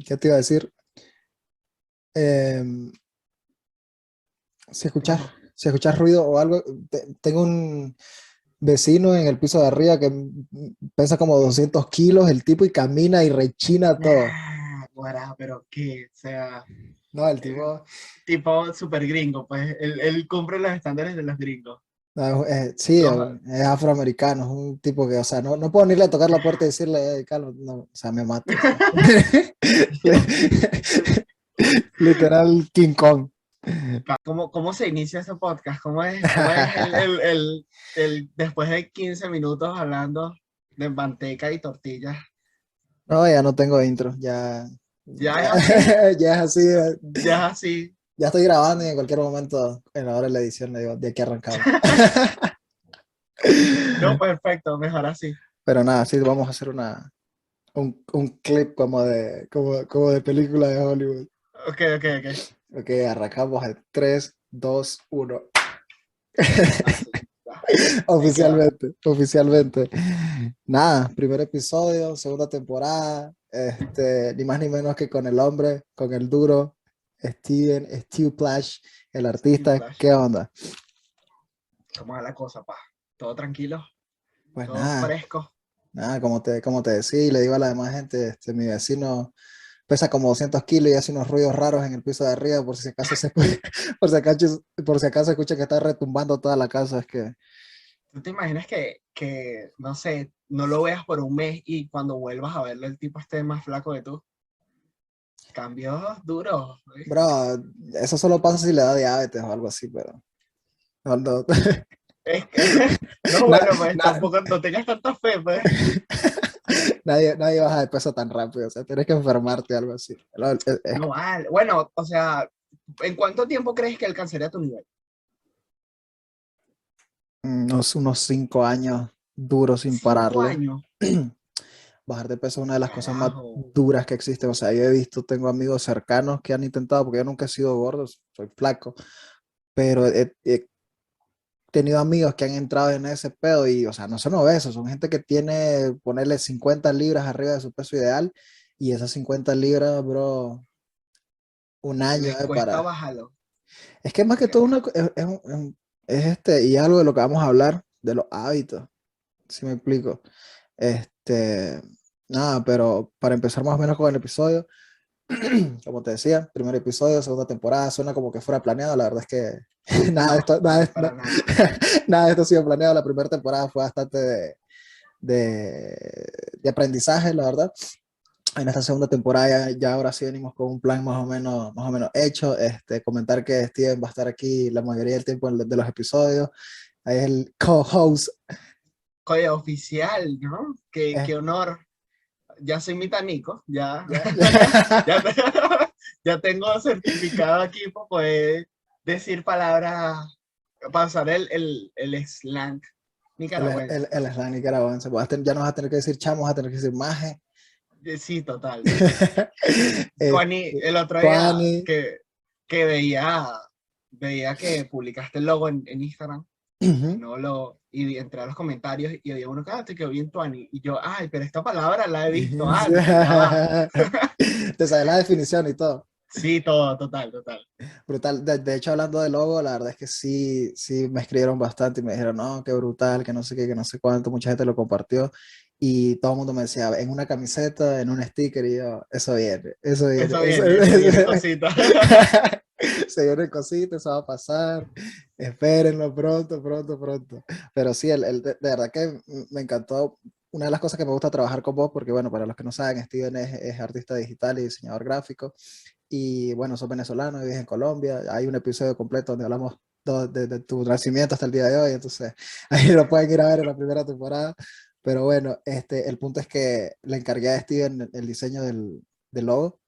¿Qué te iba a decir? Em, si ¿Qué escuchas, pasó? si escuchas ruido o algo, tengo un vecino en el piso de arriba que pesa como 200 kilos el tipo y camina y rechina todo. Nah, guará, pero qué, o sea, No, el eh, tipo, tipo super gringo, pues él cumple los estándares de los gringos. no, sí, Los- es afroamericano, es un tipo que, o sea, no puedo ni irle a tocar la puerta y decirle, Calma, no, o sea, me mato. O sea. Literal King Kong. ¿Cómo se inicia ese podcast? ¿Cómo es después de 15 minutos hablando de manteca y tortillas? No, ya no tengo intro, ya, Ya es así, ya es así, ya es así. ya estoy grabando y en cualquier momento, en la hora de la edición, le digo, de aquí arrancamos. No, perfecto, mejor así. Pero nada, sí, vamos a hacer un clip como de película de Hollywood. Ok, ok, ok. Ok, arrancamos en 3, 2, 1. Así, ya. Ahí quedó. Oficialmente. Nada, primer episodio, segunda temporada, ni más ni menos que con el hombre, con el duro, Steve Plash, el Steve artista. Flash. ¿Qué onda? ¿Cómo va la cosa, pa? ¿Todo tranquilo? Pues ¿Todo nada, fresco? nada, como te decía, y le digo a la demás gente, mi vecino pesa como 200 kilos y hace unos ruidos raros en el piso de arriba, por si acaso por si acaso escucha que está retumbando toda la casa, es que ¿Tú te imaginas que, no sé, no lo veas por un mes y cuando vuelvas a verlo el tipo esté más flaco que tú? Cambios duros, ¿viste? bro, eso solo pasa si le da diabetes o algo así, pero no, no, Es que, no, na- bueno, pues na- tampoco no tengas tanta fe, pues. nadie baja de peso tan rápido, o sea, tienes que enfermarte o algo así. No vale. Bueno, o sea, ¿en cuánto tiempo crees que alcanzaría tu nivel? Unos 5 años duros sin Cinco pararle. años. Bajar de peso es una de las cosas más Carajo. duras que existen. O sea, yo he visto, tengo amigos cercanos que han intentado, porque yo nunca he sido gordo, soy flaco, pero he tenido amigos que han entrado en ese pedo y, o sea, no son obesos, son gente que tiene, ponerle 50 libras arriba de su peso ideal y esas 50 libras, bro, un año Les cuesta para... bajarlo. Es que más que Qué todo va. y algo de lo que vamos a hablar, de los hábitos, si me explico. Este, nada, pero para empezar más o menos con el episodio, como te decía, primer episodio, segunda temporada, suena como que fuera planeado, la verdad es que nada de No, esto, no, para nada. nada de esto ha sido planeado, la primera temporada fue bastante de aprendizaje, la verdad. En esta segunda temporada ya ahora sí venimos con un plan más o menos hecho, comentar que Steven va a estar aquí la mayoría del tiempo de los episodios, ahí es el co-host. Oye, oficial, ¿no? Qué eh, honor. Ya soy mitanico, ya, ya, ya, ya tengo certificado aquí para poder decir palabras, para usar el slang nicaragüense. el slang nicaragüense. Ya no vas a tener que decir chamo, vas a tener que decir maje. Sí, total, total. Connie, Este, el otro día Tuani. que veía que publicaste el logo en Instagram, Ujú. y entré a los comentarios y había uno que te quedó bien Tuani. Y yo, ay, pero esta palabra la he visto antes, ya va. Te sabes la definición y todo. Sí, todo, total, total. Brutal. De hecho, hablando de logo, la verdad es que sí, sí me escribieron bastante y me dijeron, no, qué brutal, que no sé qué, que no sé cuánto, mucha gente lo compartió y todo el mundo me decía, en una camiseta, en un sticker, y yo, eso viene, Eso viene cosita. se viene cositas, eso va a pasar, espérenlo pronto, pronto, pronto. Pero sí, de verdad que me encantó. Una de las cosas que me gusta trabajar con vos, porque bueno, para los que no saben, Steven es artista digital y diseñador gráfico y bueno, sos venezolano, vives en Colombia. Hay un episodio completo donde hablamos de tu nacimiento hasta el día de hoy, entonces ahí lo pueden ir a ver en la primera temporada. Pero bueno, el punto es que le encargué a Steven el diseño del logo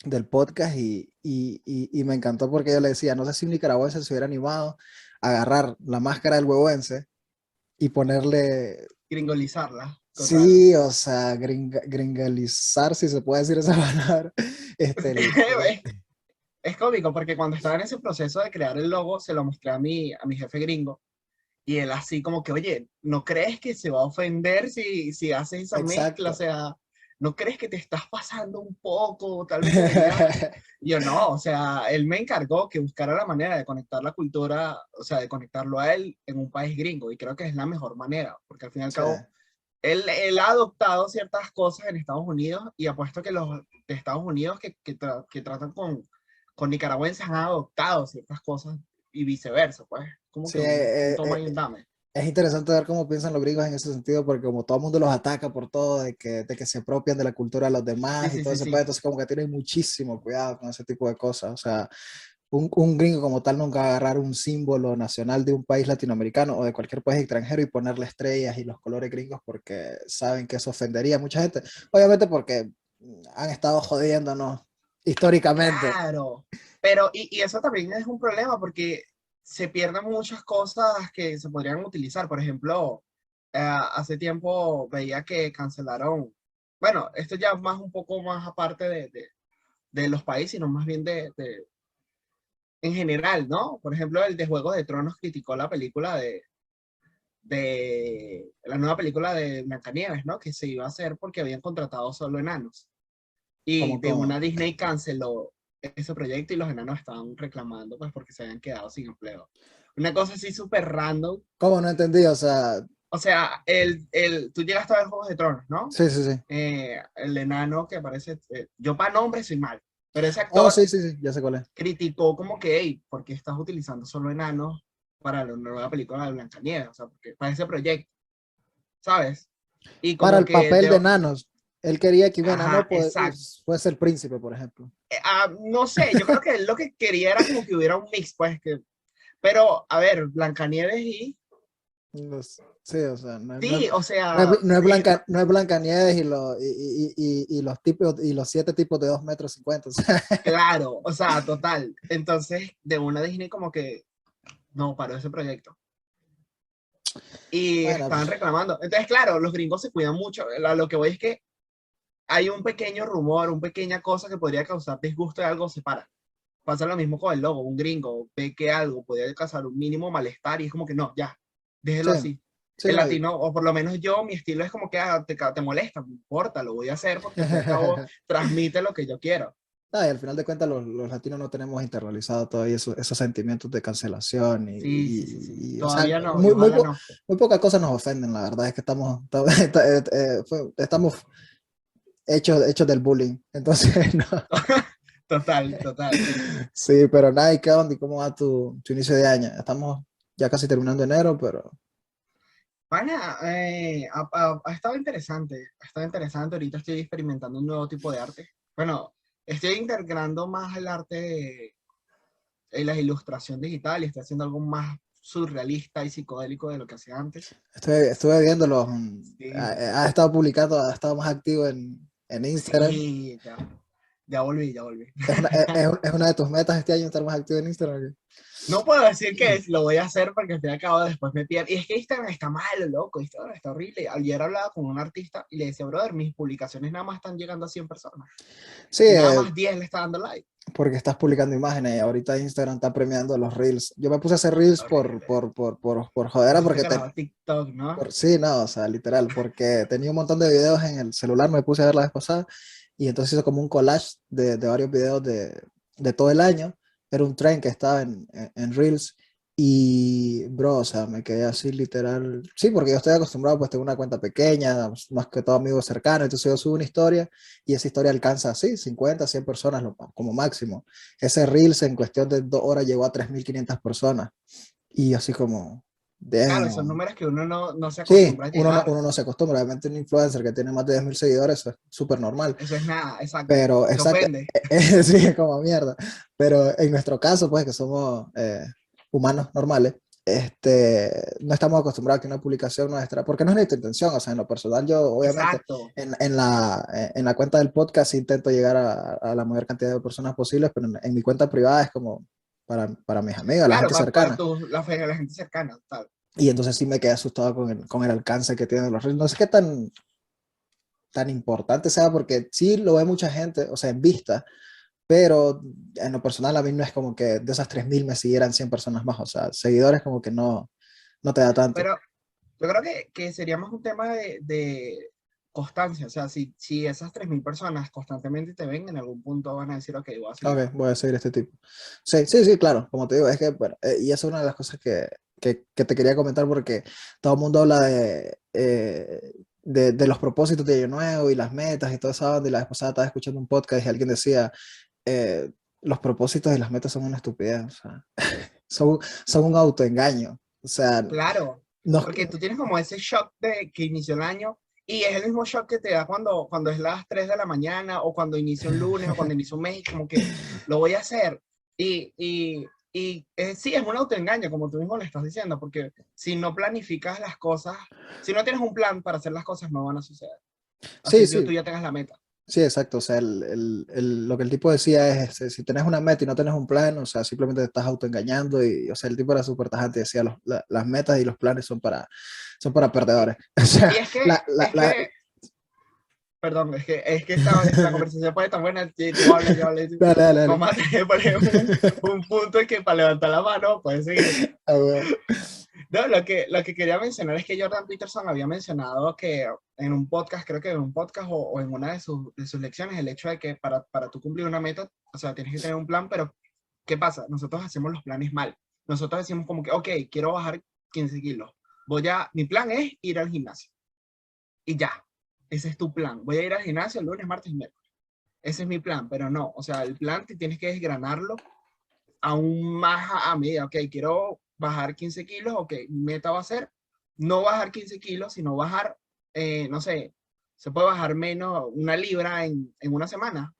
del podcast y me encantó porque yo le decía, no sé si un nicaragüense se hubiera animado a agarrar la máscara del huehuense y ponerle, Gringolizarla, total. sí, o sea, gringalizar, si se puede decir esa palabra, Es, es cómico porque cuando estaba en ese proceso de crear el logo, se lo mostré a mi jefe gringo. Y él así como que, oye, ¿no crees que se va a ofender si haces esa mezcla? O exacto. sea, ¿no crees que te estás pasando un poco? Tal vez deberías. Y yo no, o sea, él me encargó que buscara la manera de conectar la cultura, o sea, de conectarlo a él en un país gringo, y creo que es la mejor manera, porque al fin y al Sí. cabo, él ha adoptado ciertas cosas en Estados Unidos, y apuesto que los de Estados Unidos que tratan con nicaragüenses han adoptado ciertas cosas y viceversa, pues, como Sí, que un toma y un dame. es interesante ver cómo piensan los gringos en ese sentido, porque como todo el mundo los ataca por todo, de que se apropian de la cultura de los Sí, demás y sí, todo sí, ese pedo, sí. entonces como que tienen muchísimo cuidado con ese tipo de cosas. O sea, un gringo como tal nunca va a agarrar un símbolo nacional de un país latinoamericano o de cualquier país extranjero y ponerle estrellas y los colores gringos porque saben que eso ofendería a mucha gente. Obviamente porque han estado jodiéndonos históricamente. Claro, pero y eso también es un problema porque se pierden muchas cosas que se podrían utilizar. Por ejemplo, hace tiempo veía que cancelaron, bueno, esto ya más un poco más aparte de los países, sino más bien en general, ¿no? Por ejemplo, el de Juegos de Tronos criticó la película de la nueva película de Blancanieves, ¿no? Que se iba a hacer porque habían contratado solo enanos. Y Como, de como, una Disney canceló ese proyecto y los enanos estaban reclamando pues porque se habían quedado sin empleo. Una cosa así súper random. ¿Cómo no entendí? O sea, O sea, tú llegaste a ver Juegos de Tronos, ¿no? sí, sí, sí. El enano que aparece, yo para nombre soy mal, pero ese Oh, actor sí, sí, sí, ya sé cuál es. criticó como que, hey, ¿por qué estás utilizando solo enanos para la nueva película de Blancanieves? O sea, porque, para ese proyecto, ¿sabes? Y Para como el que, papel de enanos, él quería que un ajá, enano exacto. fuese el príncipe, por ejemplo. No sé, yo creo que él lo que quería era como que hubiera un mix, pues, pero, a ver, Blancanieves y... Sí, o sea, Sí, o sea, No es Blancanieves y los tipos, y los 7 tipos de 2,50 m. O sea, claro, o sea, total. Entonces, de una Disney como que no paró ese proyecto. Y bueno, estaban reclamando. Entonces, claro, los gringos se cuidan mucho. Lo que voy es que hay un pequeño rumor, una pequeña cosa que podría causar disgusto de algo, se para. Pasa lo mismo con el logo. Un gringo ve que algo podría causar un mínimo malestar y es como que no, ya, sí, déjelo así. sí, El no. latino, o por lo menos yo, mi estilo es como que te molesta, no importa, lo voy a hacer porque al fin y al cabo transmite lo que yo quiero. No, y al final de cuentas los latinos no tenemos internalizado todavía esos sentimientos de cancelación Sí, sí, sí, sí. o sea, Todavía no, y ojalá no. muy pocas cosas nos ofenden, la verdad es que estamos hechos del bullying, entonces no. Total, total. Sí, pero nada, ¿y qué onda? ¿Y cómo va tu inicio de año? Estamos ya casi terminando enero, pero Pana, ha estado interesante, ha estado interesante. Ahorita estoy experimentando un nuevo tipo de arte. Bueno, estoy integrando más el arte en la ilustración digital y estoy haciendo algo más surrealista y psicodélico de lo que hacía antes. estuve viendo Sí, ha estado publicando, ha estado más activo en Instagram. sí, ya, ya volví, ya volví. Es una de tus metas este año estar más activo en Instagram. ¿O No puedo decir que lo voy a hacer porque estoy acabado, después me pierdo. Y es que Instagram está malo, loco, Instagram está horrible. Ayer hablaba con un artista y le decía, brother, mis publicaciones nada más están llegando a 100 personas. sí, Y nada más 10 le está dando like. porque estás publicando imágenes y ahorita Instagram está premiando los Reels. Yo me puse a hacer Reels Horrible. por jodera, Hiciste carajo TikTok, ¿no? sí, no, o sea, literal, porque tenía un montón de videos en el celular, me puse a ver la vez pasada, y entonces hice como un collage de varios videos de todo el año. Era un tren que estaba en Reels, y bro, o sea, me quedé así literal. Sí, porque yo estoy acostumbrado, pues tengo una cuenta pequeña, más que todo amigos cercanos, entonces yo subo una historia y esa historia alcanza así, 50 100 personas como máximo. Ese Reels en cuestión de 2 horas llegó a 3.500 personas, y así como, Claro, son damn. números que uno no se Sí, acostumbra a llegar. uno no se acostumbra. Obviamente, un influencer que tiene más de 10.000 seguidores, eso es súper normal. Eso es nada, exacto. Pero, Se exacto, ofende. sí, es como mierda. Pero en nuestro caso, pues, que somos humanos normales, no estamos acostumbrados a que una publicación nuestra, porque no es nuestra intención, o sea, en lo personal, yo, obviamente, Exacto. en la cuenta del podcast intento llegar a la mayor cantidad de personas posibles, pero en mi cuenta privada es como para mis amigos, la Claro, gente para cercana. la gente cercana, tal. Y entonces sí me quedé asustado con el alcance que tienen los reels. No sé qué tan importante sea, porque sí lo ve mucha gente, o sea, en vista, pero en lo personal a mí no es como que de esas 3.000 me siguieran 100 personas más, o sea, seguidores como que no te da tanto. Pero yo creo que sería más un tema constancia. O sea, si esas 3.000 personas constantemente te ven, en algún punto van a decir, ok, voy a seguir. Ok, voy a seguir este tipo. Sí, sí, sí, claro, como te digo, es que, bueno, y esa es una de las cosas que te quería comentar porque todo el mundo habla de los propósitos de Año Nuevo y las metas y toda esa onda, y la vez pasada estaba escuchando un podcast y alguien decía, eh, los propósitos y las metas son una estupidez, o sea, son, son un autoengaño, o sea, Claro, no, porque tú tienes como ese shock de que inició el año y es el mismo shock que te da cuando es las 3 de la mañana o cuando inicia un lunes o cuando inicia un mes, y como que lo voy a hacer. Sí, es un autoengaño, como tú mismo le estás diciendo, porque si no planificas las cosas, si no tienes un plan para hacer las cosas, no van a suceder. sí, Así tú sí, ya tengas la meta. sí, exacto. O sea, lo que el tipo decía es, si tenés una meta y no tenés un plan, o sea, simplemente te estás autoengañando y, o sea, el tipo era súper tajante, decía, las metas y los planes son para Y, perdedores. O y sea, es que perdón, es que la conversación se pone tan buena, que tú hablas, yo hablo, dale, dale, dale. vamos a tener, por ejemplo, un punto en que para levantar la mano puedes seguir. Ah, bueno. No, lo que quería mencionar es que Jordan Peterson había mencionado que en un podcast, creo que en un podcast o en una de sus lecciones, el hecho de que para tú cumplir una meta, o sea, tienes que tener un plan, pero ¿qué pasa? Nosotros hacemos los planes mal. Nosotros decimos como que, ok, quiero bajar 15 kilos. Mi plan es ir al gimnasio. Y ya, ese es tu plan. Voy a ir al gimnasio el lunes, martes y miércoles. Ese es mi plan, pero no, o sea, el plan te tienes que desgranarlo aún más a medida, ok, quiero bajar 15 kilos, ok, mi meta va a ser no bajar 15 kilos, sino bajar, no sé, se puede bajar menos, 1 libra en una semana.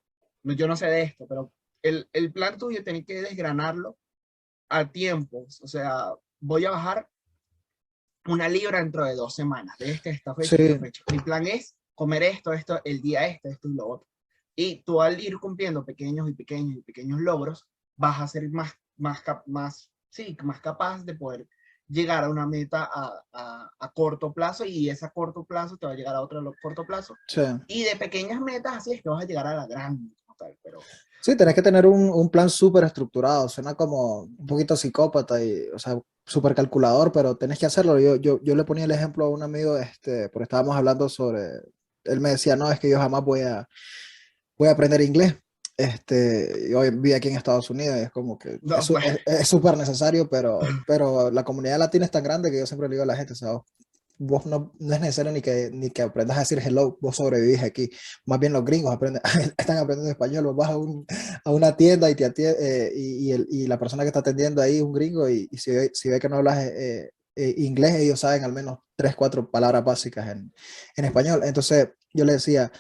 No, yo no sé de esto, pero el plan tuyo tiene que desgranarlo a tiempos, o sea, voy a bajar 1 libra dentro de 2 semanas, de esta fecha a esta Sí, fecha. Mi plan es comer esto, el día esto y lo otro. Y tú al ir cumpliendo pequeños y pequeños y pequeños logros, vas a ser más capaz de poder llegar a una meta a corto plazo y ese corto plazo te va a llegar a otro corto plazo. sí. Y de pequeñas metas, así es que vas a llegar a la gran meta, pero Sí, tenés que tener un plan súper estructurado, suena como un poquito psicópata y, o sea, súper calculador, pero tenés que hacerlo. Yo le ponía el ejemplo a un amigo, porque estábamos hablando sobre, él me decía, no, es que yo jamás voy a aprender inglés. Yo vivo aquí en Estados Unidos y es como que no, pues, es súper necesario, pero la comunidad latina es tan grande que yo siempre le digo a la gente, o sea, vos no es necesario ni que aprendas a decir hello, vos sobrevivís aquí. Más bien los gringos están aprendiendo español, vos vas a una tienda y la persona que está atendiendo ahí es un gringo y si ve que no hablas inglés, ellos saben al menos 3, 4 palabras básicas en español. Entonces yo le decía,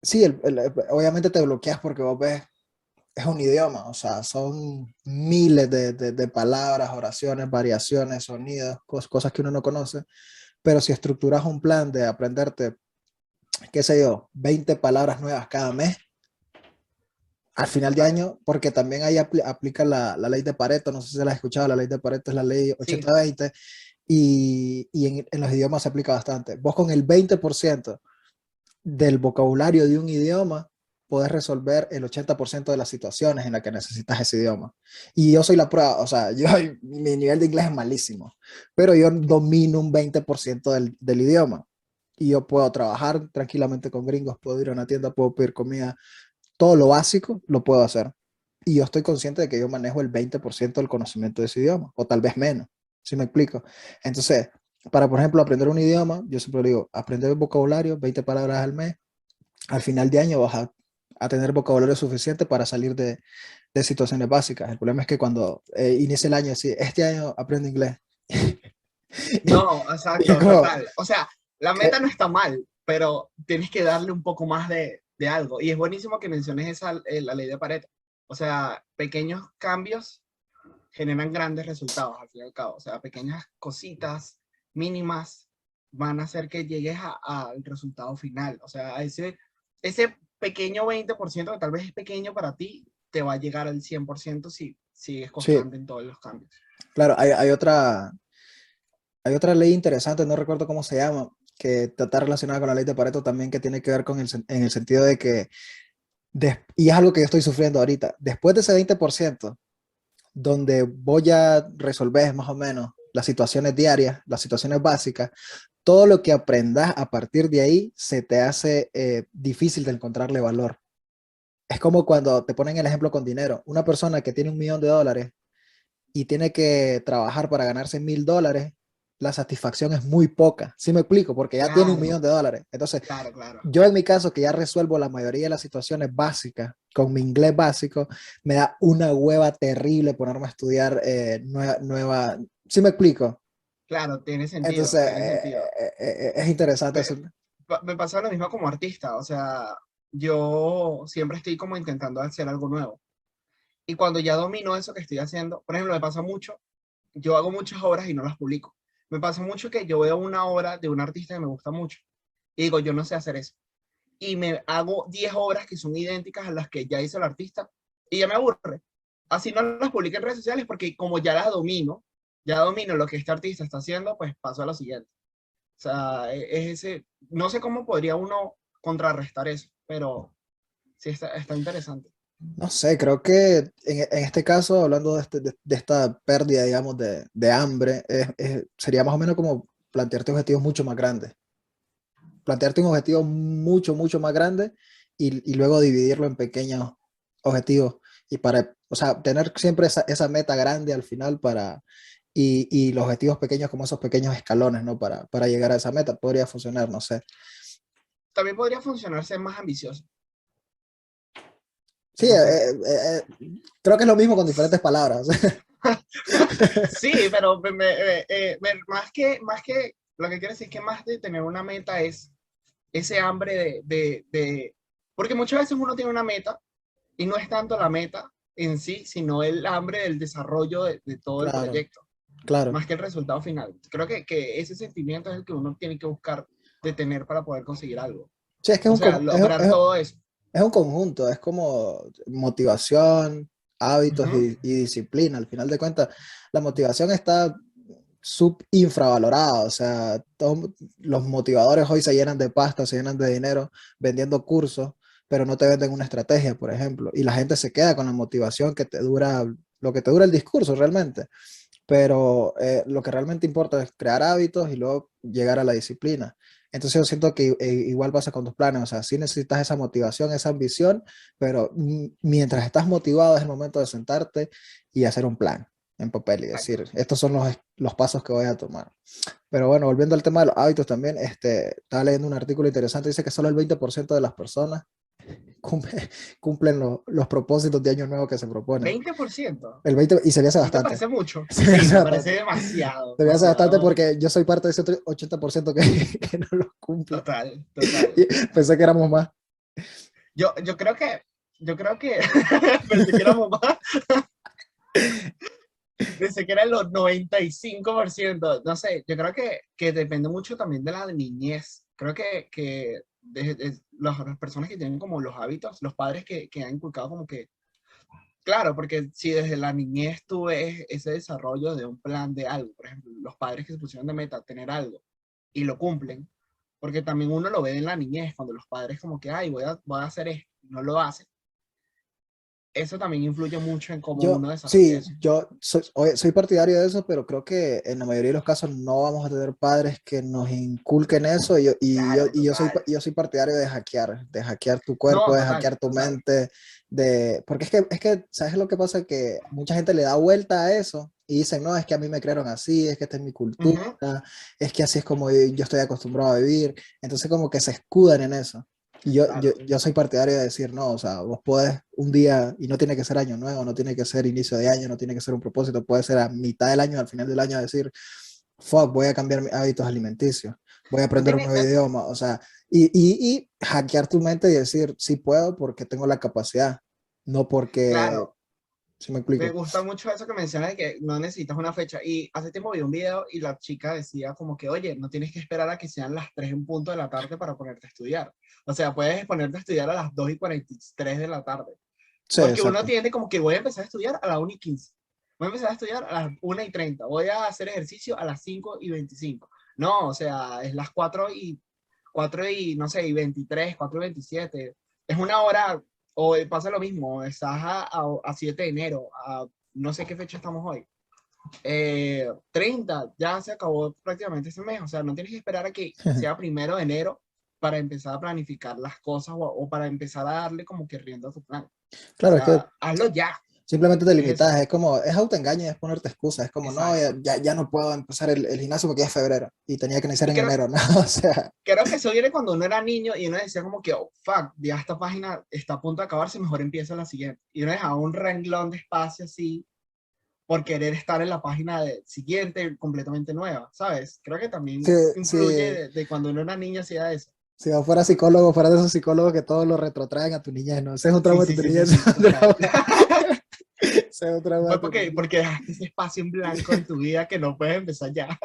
sí, obviamente te bloqueas porque vos ves, es un idioma, o sea, son miles de palabras, oraciones, variaciones, sonidos, cosas que uno no conoce, pero si estructuras un plan de aprenderte, qué sé yo, 20 palabras nuevas cada mes, al final de exacto. año, porque también ahí aplica la ley de Pareto, no sé si se la has escuchado, la ley de Pareto es la ley Sí, 80-20, y en los idiomas se aplica bastante. Vos con el 20% del vocabulario de un idioma, puedes resolver el 80% de las situaciones en las que necesitas ese idioma. Y yo soy la prueba, o sea, mi nivel de inglés es malísimo, pero yo domino un 20% del idioma. Y yo puedo trabajar tranquilamente con gringos, puedo ir a una tienda, puedo pedir comida, todo lo básico lo puedo hacer. Y yo estoy consciente de que yo manejo el 20% del conocimiento de ese idioma, o tal vez menos, si me explico. Entonces, para, por ejemplo, aprender un idioma, yo siempre digo, aprender el vocabulario, 20 palabras al mes, al final de año vas a tener vocabulario suficiente para salir de situaciones básicas. El problema es que cuando inicia el año, sí, este año aprendo inglés. no, Y es exacto, como, total. O sea, la meta ¿qué? no está mal, pero tienes que darle un poco más de algo. Y es buenísimo que menciones la ley de Pareto. O sea, pequeños cambios generan grandes resultados al fin y al cabo. O sea, pequeñas cositas mínimas van a hacer que llegues al resultado final. O sea, ese pequeño 20% que tal vez es pequeño para ti, te va a llegar al 100% si sigues Sí, constante en todos los cambios. claro, hay otra ley interesante, no recuerdo cómo se llama, que está relacionada con la ley de Pareto también, que tiene que ver en el sentido de que, y es algo que yo estoy sufriendo ahorita, después de ese 20%, donde voy a resolver más o menos las situaciones diarias, las situaciones básicas, todo lo que aprendas a partir de ahí se te hace difícil de encontrarle valor. Es como cuando te ponen el ejemplo con dinero. Una persona que tiene $1.000.000 y tiene que trabajar para ganarse $1.000, la satisfacción es muy poca. ¿Sí me explico? Porque ya tiene un millón Claro, de dólares. Entonces, claro, claro. yo en mi caso, que ya resuelvo la mayoría de las situaciones básicas con mi inglés básico, me da una hueva terrible ponerme a estudiar ¿sí me explico? Claro, tiene sentido, Entonces, tiene sentido. es interesante Me, eso. me pasa lo mismo como artista, o sea, yo siempre estoy como intentando hacer algo nuevo. Y cuando ya domino eso que estoy haciendo, por ejemplo, me pasa mucho, yo hago muchas obras y no las publico. Me pasa mucho que yo veo una obra de un artista que me gusta mucho y digo, yo no sé hacer eso. Y me hago 10 obras que son idénticas a las que ya hizo el artista y ya me aburre. Así no las publico en redes sociales porque como ya domino lo que este artista está haciendo, pues paso a lo siguiente. O sea, es ese, no sé cómo podría uno contrarrestar eso, pero sí está interesante. No sé, creo que en este caso, hablando de esta pérdida, digamos, de hambre, sería más o menos como plantearte objetivos mucho más grandes. Plantearte un objetivo mucho, mucho más grande y luego dividirlo en pequeños objetivos. Y para, o sea, tener siempre esa meta grande al final y los objetivos pequeños como esos pequeños escalones, ¿no? Para llegar a esa meta, podría funcionar, no sé. También podría funcionar ser más ambicioso, Sí, no sé. creo que es lo mismo con diferentes palabras. Sí, pero más que lo que quiero decir es que más de tener una meta es ese hambre porque muchas veces uno tiene una meta y no es tanto la meta en sí, sino el hambre del desarrollo de todo el Claro, proyecto, claro. más que el resultado final. Creo que ese sentimiento es el que uno tiene que buscar de tener para poder conseguir algo. Sí, es que O sea, lograr todo eso. es un conjunto, es como motivación, hábitos Ujú. y disciplina. Al final de cuentas, la motivación está subinfravalorada. O sea, los motivadores hoy se llenan de pasta, se llenan de dinero vendiendo cursos, pero no te venden una estrategia, por ejemplo. Y la gente se queda con la motivación que te dura, lo que te dura el discurso realmente. Pero lo que realmente importa es crear hábitos y luego llegar a la disciplina. Entonces yo siento que igual pasa con tus planes, o sea, sí necesitas esa motivación, esa ambición, pero mientras estás motivado es el momento de sentarte y hacer un plan en papel y decir, Exacto. estos son los pasos que voy a tomar. Pero bueno, volviendo al tema de los hábitos también, estaba leyendo un artículo interesante, dice que solo el 20% de las personas cumplen los propósitos de año nuevo que se proponen. 20%. El 20, y se me hace ¿No te bastante. parece mucho? Se me Sí, hace me parece bastante. demasiado, Se me hace bastante demasiado. porque yo soy parte de ese otro 80% que no lo cumple. Total, total. Y pensé que éramos más. Yo yo creo que, pensé que éramos más, pensé que eran los 95%. No sé, yo creo que depende mucho también de la niñez. Creo que las personas que tienen como los hábitos, los padres que han inculcado como que, claro, porque si desde la niñez tú ves ese desarrollo de un plan de algo, por ejemplo, los padres que se pusieron de meta tener algo y lo cumplen, porque también uno lo ve en la niñez, cuando los padres como que, ay, voy a hacer esto, no lo hacen, eso también influye mucho en cómo Yo, uno desarrolla sí, eso. yo soy partidario de eso, pero creo que en la mayoría de los casos no vamos a tener padres que nos inculquen eso Claro, total. yo soy partidario de hackear tu No, cuerpo, de total, hackear tu total. mente, porque ¿sabes lo que pasa? Que mucha gente le da vuelta a eso y dicen, no, es que a mí me crearon así, es que esta es mi cultura, Ujú, es que así es como yo estoy acostumbrado a vivir, entonces como que se escudan en eso. Y claro. yo soy partidario de decir, no, o sea, vos podés un día, y no tiene que ser año nuevo, no tiene que ser inicio de año, no tiene que ser un propósito, puede ser a mitad del año, al final del año, decir, fuck, voy a cambiar mis hábitos alimenticios, voy a Tú aprender un tienes, nuevo idioma, o sea, y hackear tu mente y decir, sí puedo porque tengo la capacidad, no porque, claro, si me me explico. gusta mucho eso que mencionas de que no necesitas una fecha. Y hace tiempo vi un video y la chica decía como que, oye, no tienes que esperar a que sean las 3 en punto de la tarde para ponerte a estudiar. O sea, puedes ponerte a estudiar a las 2:43 de la tarde. Sí, Porque uno exacto, tiende como que voy a empezar a estudiar a las 1:15. Voy a empezar a estudiar a las 1:30. Voy a hacer ejercicio a las 5:25. No, o sea, es las 4 y no sé, y 23, 4:27. Es una hora, o pasa lo mismo, estás a 7 de enero, no sé qué fecha estamos hoy. 30, ya se acabó prácticamente ese mes, o sea, no tienes que esperar a que sea 1 de enero para empezar a planificar las cosas o para empezar a darle como que rienda a tu plan. O Claro, es que sea, hazlo ya, simplemente te es eso. limitas, es como, es autoengaño y es ponerte excusas, es como, no, Exacto. ya no puedo empezar el gimnasio porque ya es febrero y tenía que iniciar Y en creo, enero, ¿no? O sea, creo que eso viene cuando uno era niño y uno decía como que, oh, fuck, ya esta página está a punto de acabarse, mejor empieza la siguiente. Y uno dejaba un renglón de espacio así por querer estar en la página siguiente completamente nueva, ¿sabes? Creo que si, también influye si, de cuando uno era niño hacía eso. si yo fuera psicólogo, fuera de esos psicólogos que todos lo retrotraen a tu niñez, ¿no? Ese es un Sí, trauma de sí, tu sí, sí, niñez, sí, ese es un total. trauma, ese es un trauma de Fue tu niñez. porque dejaste ese espacio en blanco en tu vida que no puedes empezar ya.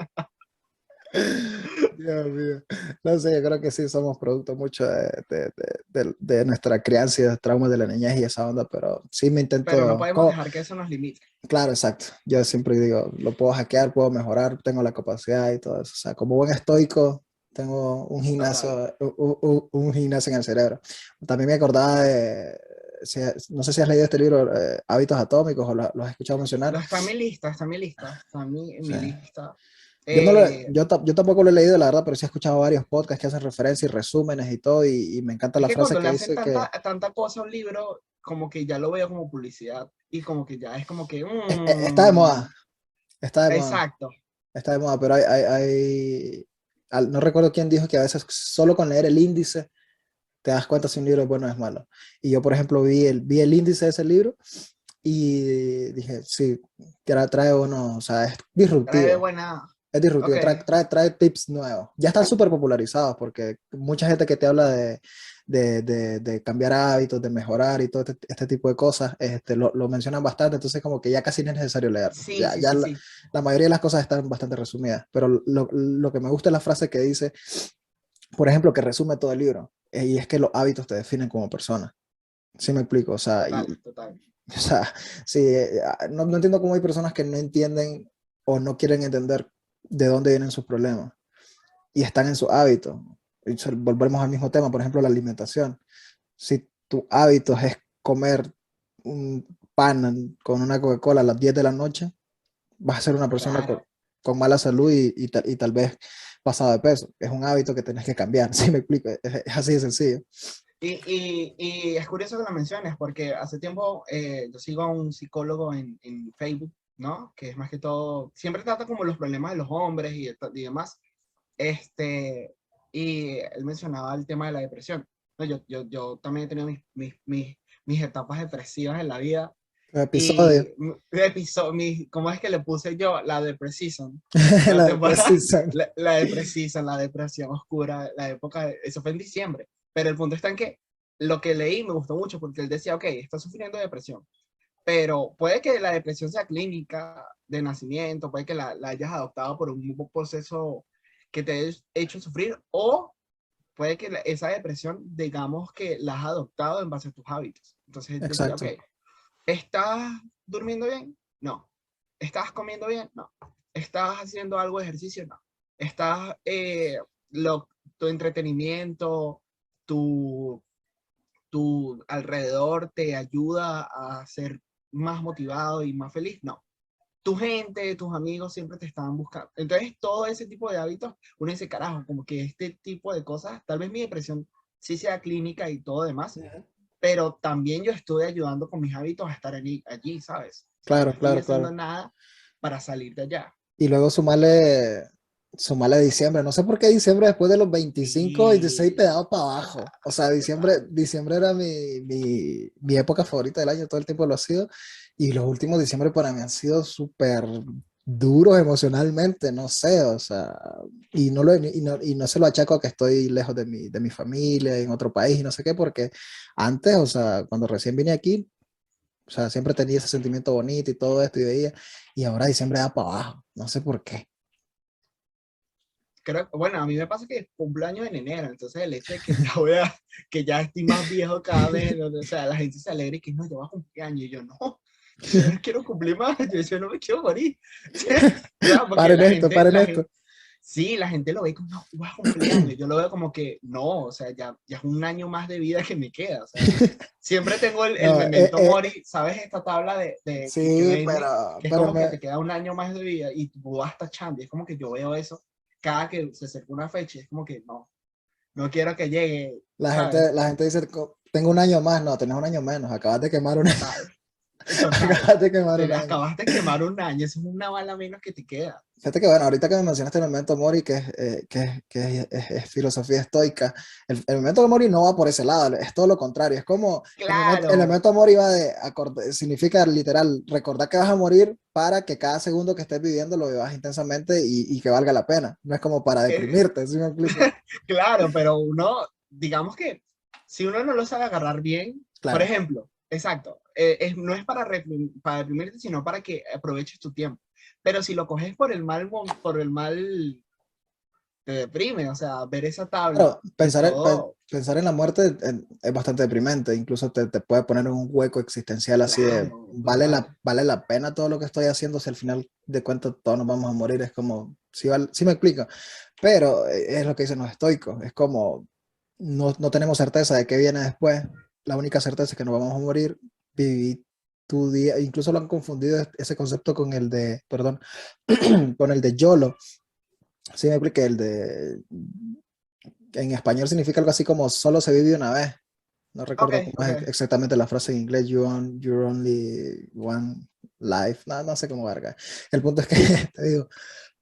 Dios mío. No sé, yo creo que sí somos producto mucho de nuestra crianza y de traumas de la niñez y esa onda, pero sí me Pero no intento, podemos dejar que eso nos limite. claro, exacto. Yo siempre digo, lo puedo hackear, puedo mejorar, tengo la capacidad y todo eso. O sea, como buen estoico, tengo Total. un gimnasio en el cerebro. También me acordaba de, no sé si has leído este libro, Hábitos Atómicos, o lo has escuchado mencionar. No, está en mi lista, está en mi lista, está en Sí. mi lista. Yo, no lo, Eh, yo tampoco lo he leído, la verdad, pero sí he escuchado varios podcasts que hacen referencia y resúmenes y todo, y me encanta es la que frase cuando le que hacen dice que tanta cosa a un libro, como que ya lo veo como publicidad y como que ya es como que, está de moda, está de moda, exacto. está de moda, pero no recuerdo quién dijo que a veces solo con leer el índice te das cuenta si un libro es bueno o es malo. Y yo, por ejemplo, vi el índice de ese libro y dije, sí, trae uno, o sea, Trae buena. es Ok. disruptivo, trae tips nuevos. Ya están súper popularizados porque mucha gente que te habla de cambiar hábitos, de mejorar y todo este tipo de cosas, lo mencionan bastante, entonces como que ya casi no es necesario leerlo. Sí, sí, sí, sí. La mayoría de las cosas están bastante resumidas, pero lo que me gusta es la frase que dice, por ejemplo, que resume todo el libro, y es que los hábitos te definen como persona. ¿Sí me explico? O sea, Total, total. o sea, sí, no entiendo cómo hay personas que no entienden o no quieren entender de dónde vienen sus problemas y están en sus hábitos. Y volvemos al mismo tema, por ejemplo, la alimentación. Si tu hábito es comer un pan con una Coca-Cola a las 10 de la noche, vas a ser una persona Claro. con mala salud y tal vez pasado de peso. Es un hábito que tenés que cambiar, ¿sí me explico? Es así de sencillo. Y es curioso que lo menciones, porque hace tiempo yo sigo a un psicólogo en Facebook, ¿no? Que es más que todo, siempre trata como los problemas de los hombres y demás. Este, y él mencionaba el tema de la depresión. No, yo también he tenido mis etapas depresivas en la vida. Episodio, Y ¿cómo es que le puse yo? La depresión. La la temporada, depresión. la depresión, la depresión oscura, la época, eso fue en diciembre. Pero el punto está en que lo que leí me gustó mucho porque él decía, ok, estás sufriendo de depresión, pero puede que la depresión sea clínica de nacimiento, puede que la hayas adoptado por un proceso que te haya hecho sufrir, o puede que esa depresión, digamos que la has adoptado en base a tus hábitos. Entonces él decía, ok, Exacto, ¿estás durmiendo bien? No. ¿Estás comiendo bien? No. ¿Estás haciendo algo de ejercicio? No. ¿Estás, tu entretenimiento, tu, tu alrededor te ayuda a ser más motivado y más feliz? No. Tu gente, tus amigos siempre te estaban buscando. Entonces, todo ese tipo de hábitos, uno dice, carajo, como que este tipo de cosas, tal vez mi depresión sí sea clínica y todo demás, pero también yo estoy ayudando con mis hábitos a estar allí, ¿sabes? O sea, no claro, estoy claro, haciendo claro. nada para salir de allá. Y luego sumarle diciembre. No sé por qué diciembre después de los 25, 26 te Sí, daba para abajo. O sea, total. diciembre era mi época favorita del año, todo el tiempo lo ha sido. Y los últimos diciembre para mí han sido súper duros emocionalmente, no sé, o sea, y no se lo achaco a que estoy lejos de mi familia, en otro país, no sé qué, porque antes, o sea, cuando recién vine aquí, o sea, siempre tenía ese sentimiento bonito y todo esto y veía, y ahora diciembre da para abajo, no sé por qué. Creo, bueno, a mí me pasa que cumpleaños en enero, entonces el hecho de que ya que ya estoy más viejo cada vez, o sea, la gente se alegra y que no, yo voy a cumplir años, y yo no quiero cumplir más, yo no me quiero morir. Ya, porque Paren esto, paren la esto. gente, Sí, la gente lo ve como, no, tú vas a cumplir años. Yo lo veo como que, no, o sea, ya es un año más de vida que me queda. O sea, siempre tengo el No, memento mori, ¿sabes? Esta tabla que sí, venden, que es pero como que te queda un año más de vida y tú vas tachando. Y es como que yo veo eso cada que se acerca una fecha. Y es como que, no, no quiero que llegue, ¿sabes? la gente dice, tengo un año más, no, tenés un año menos, acabas de quemar un año, Total, total. acabas de quemar un Te año. acabas de quemar un año, eso es una bala menos que te queda. Fíjate que bueno, ahorita que me mencionaste el memento mori, es filosofía estoica, el memento mori no va por ese lado, es todo lo contrario, es como el Claro, memento mori va significa literal, recordar que vas a morir para que cada segundo que estés viviendo lo vivas intensamente y que valga la pena, no es como para eh, deprimirte, ¿sí me explico? claro, pero uno, digamos que si uno no lo sabe agarrar bien, por Claro. ejemplo, exacto, no es para deprimirte, sino para que aproveches tu tiempo. Pero si lo coges por el mal, por el mal, te deprime, o sea, ver esa tabla Claro, y todo, pensar en la muerte es bastante deprimente, incluso te puede poner en un hueco existencial así de, claro, total, vale la pena todo lo que estoy haciendo si al final de cuentas todos nos vamos a morir, es como, sí me explico, pero es lo que dicen los estoicos, es como, no tenemos certeza de qué viene después, la única certeza es que nos vamos a morir, viví tu día, incluso lo han confundido ese concepto con el de, perdón, con el de YOLO, sí me expliqué, el de en español significa algo así como solo se vive una vez. No ok, recuerdo cómo ok, es exactamente la frase en inglés, you're only one life. No sé cómo verga. El punto es que, te digo,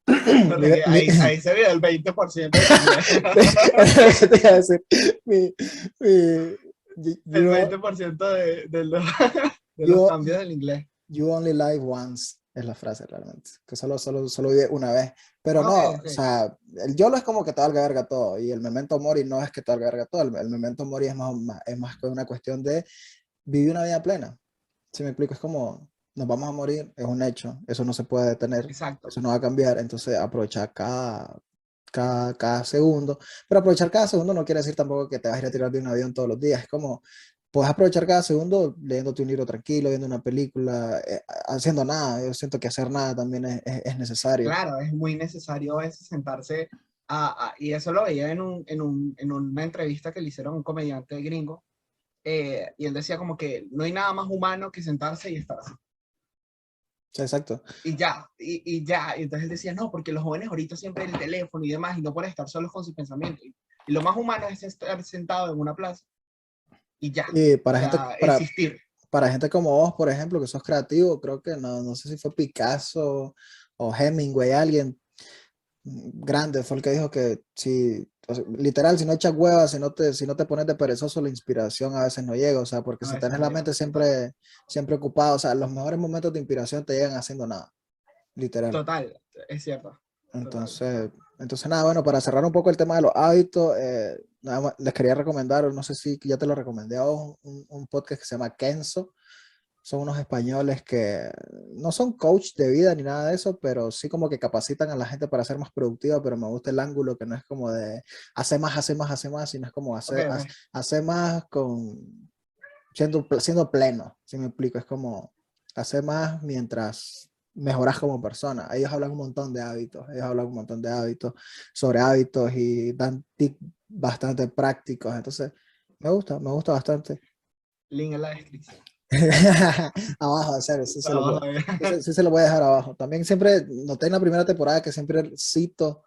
ok, ahí se ve el 20% de tu inglés, te iba a decir, mi, mi, el you, 20% de los you, cambios del inglés. you only live once es la frase realmente, que solo vive una vez. Pero Ok, no, o ok, sea, el YOLO es como que te valga verga todo, y el memento mori no es que te valga verga todo, el memento mori es más que una cuestión de vivir una vida plena. Si me explico, es como nos vamos a morir, es un hecho, eso no se puede detener, exacto, eso no va a cambiar, entonces aprovechar cada segundo, pero aprovechar cada segundo no quiere decir tampoco que te vas a ir a tirar de un avión todos los días, es como, puedes aprovechar cada segundo leyéndote un libro tranquilo, viendo una película, haciendo nada, yo siento que hacer nada también es necesario. claro, es muy necesario a veces sentarse y eso lo veía en una entrevista que le hicieron a un comediante gringo, y él decía como que no hay nada más humano que sentarse y estar así. Sí, exacto. Y ya, y ya. Y entonces él decía, no, porque los jóvenes ahorita siempre el teléfono y demás, y no pueden estar solos con sus pensamientos. Y lo más humano es estar sentado en una plaza y ya. Y O sea, existir. para gente como vos, por ejemplo, que sos creativo, creo que no sé si fue Picasso o Hemingway, alguien grande fue el que dijo que si, o sea, literal, si no echas huevas, si no te pones de perezoso, la inspiración a veces no llega, o sea, porque A si veces tienes no la llega. mente Total. siempre ocupada, o sea, los mejores momentos de inspiración te llegan haciendo nada, literal. Total, es cierto. Total. Entonces, entonces nada, bueno, para cerrar un poco el tema de los hábitos, nada más les quería recomendar, no sé si ya te lo recomendé a vos, un podcast que se llama Kenzo. Son unos españoles que no son coach de vida ni nada de eso, pero sí como que capacitan a la gente para ser más productiva, pero me gusta el ángulo que no es como de hace más, sino es como Ok, ok. hace más con siendo pleno, si me explico, es como hacer más mientras mejoras como persona. Ellos hablan un montón de hábitos, ellos hablan un montón de hábitos, sobre hábitos y dan tips bastante prácticos, entonces me gusta bastante. Link en la descripción. Abajo, en serio, Vamos a ver. sí se lo voy a dejar abajo. También siempre noté en la primera temporada que siempre cito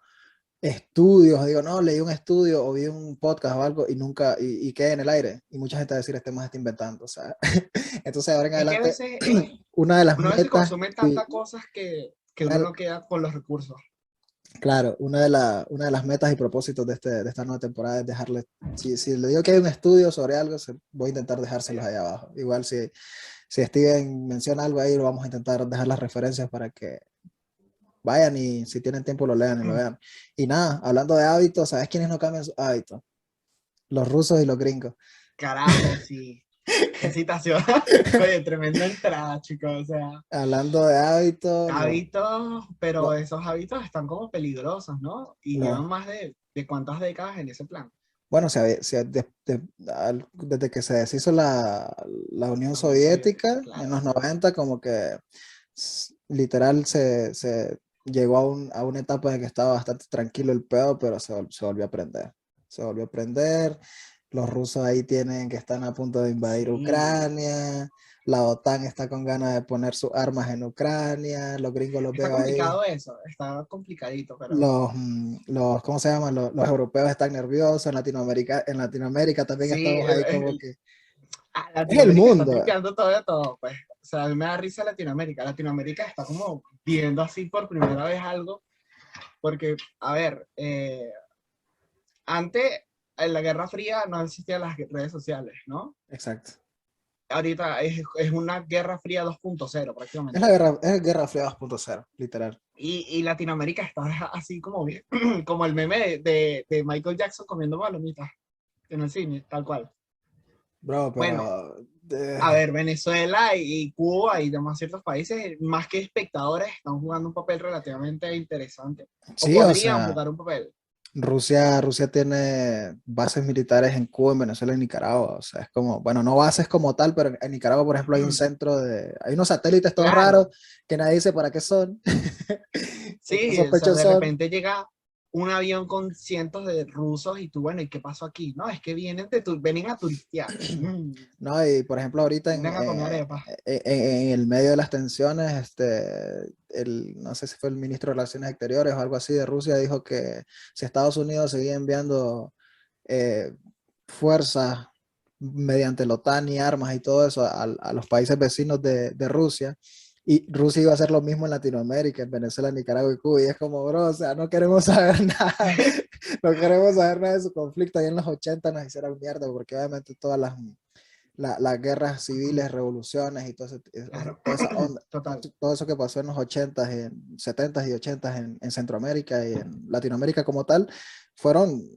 estudios, digo, no, leí un estudio o vi un podcast o algo y nunca, y quedé en el aire. Y mucha gente va a decir, este más está inventando, o sea. Entonces, ahora en Es que a adelante, veces una de las uno a veces metas, consume y tantas cosas que uno una, no queda con los recursos. claro, una de las metas y propósitos de esta nueva temporada es dejarle, si le digo que hay un estudio sobre algo, voy a intentar dejárselos Allá. ahí abajo. Igual si Steven menciona algo ahí, lo vamos a intentar dejar las referencias para que vayan y si tienen tiempo lo lean y lo vean. Y nada, hablando de hábitos, ¿sabes quiénes no cambian sus hábitos? Los rusos y los gringos. Carajo, sí. Qué citación. Oye, tremenda entrada, chicos. O sea, Hablando de hábitos, hábitos, pero lo- esos hábitos están como peligrosos, ¿no? Y llevan lo- más de cuántas décadas en ese plan. bueno, desde que se deshizo la Unión La Unión Soviética, Soviética en claro. los 90 como que literal llegó a una etapa en que estaba bastante tranquilo el pedo, pero se volvió a prender. Se volvió a prender. Los rusos ahí tienen que están a punto de invadir Sí, Ucrania. La OTAN está con ganas de poner sus armas en Ucrania. Los gringos los está veo ahí. complicado eso, está complicadito, pero ¿Cómo se llama? Los europeos están nerviosos. En Latinoamérica también sí, estamos ahí como que es el Latinoamérica está mundo. tripeando todo de todo, pues. O sea, a mí me da risa Latinoamérica. Latinoamérica está como viendo así por primera vez algo, porque, a ver, antes en la Guerra Fría no existían las redes sociales, ¿no? Exacto. Ahorita es una Guerra Fría 2.0 prácticamente. Es Guerra Fría 2.0 literal. Y Latinoamérica está así como bien, como el meme de Michael Jackson comiendo palomitas en el cine, tal cual. Bro, Bueno, pero a ver, Venezuela y Cuba y demás ciertos países, más que espectadores, están jugando un papel relativamente interesante. O sí, o podrían sea, jugar un papel. Rusia tiene bases militares en Cuba, en Venezuela y en Nicaragua. O sea, es como, bueno, no bases como tal, pero en Nicaragua, por ejemplo, hay un centro hay unos satélites todos raros Claro, que nadie dice para qué son. Estos sí, o sea, sospechosos de son. repente llega un avión con cientos de rusos y tú, bueno, ¿y qué pasó aquí? No, es que vienen a turistear. No, y por ejemplo, ahorita Vienen a comer arepas. en el medio de las tensiones, no sé si fue el ministro de Relaciones Exteriores o algo así de Rusia, dijo que si Estados Unidos seguía enviando eh, fuerzas mediante la OTAN y armas y todo eso a los países vecinos de Rusia, y Rusia iba a hacer lo mismo en Latinoamérica, en Venezuela, Nicaragua y Cuba, y es como, bro, o sea, no queremos saber nada, no queremos saber nada de su conflicto. Ahí en los 80 nos hicieron mierda, porque obviamente todas las guerras civiles, revoluciones y Claro, toda esa onda, total. todo eso que pasó en los 80s, en 70s y 80s en Centroamérica y en Latinoamérica como tal, fueron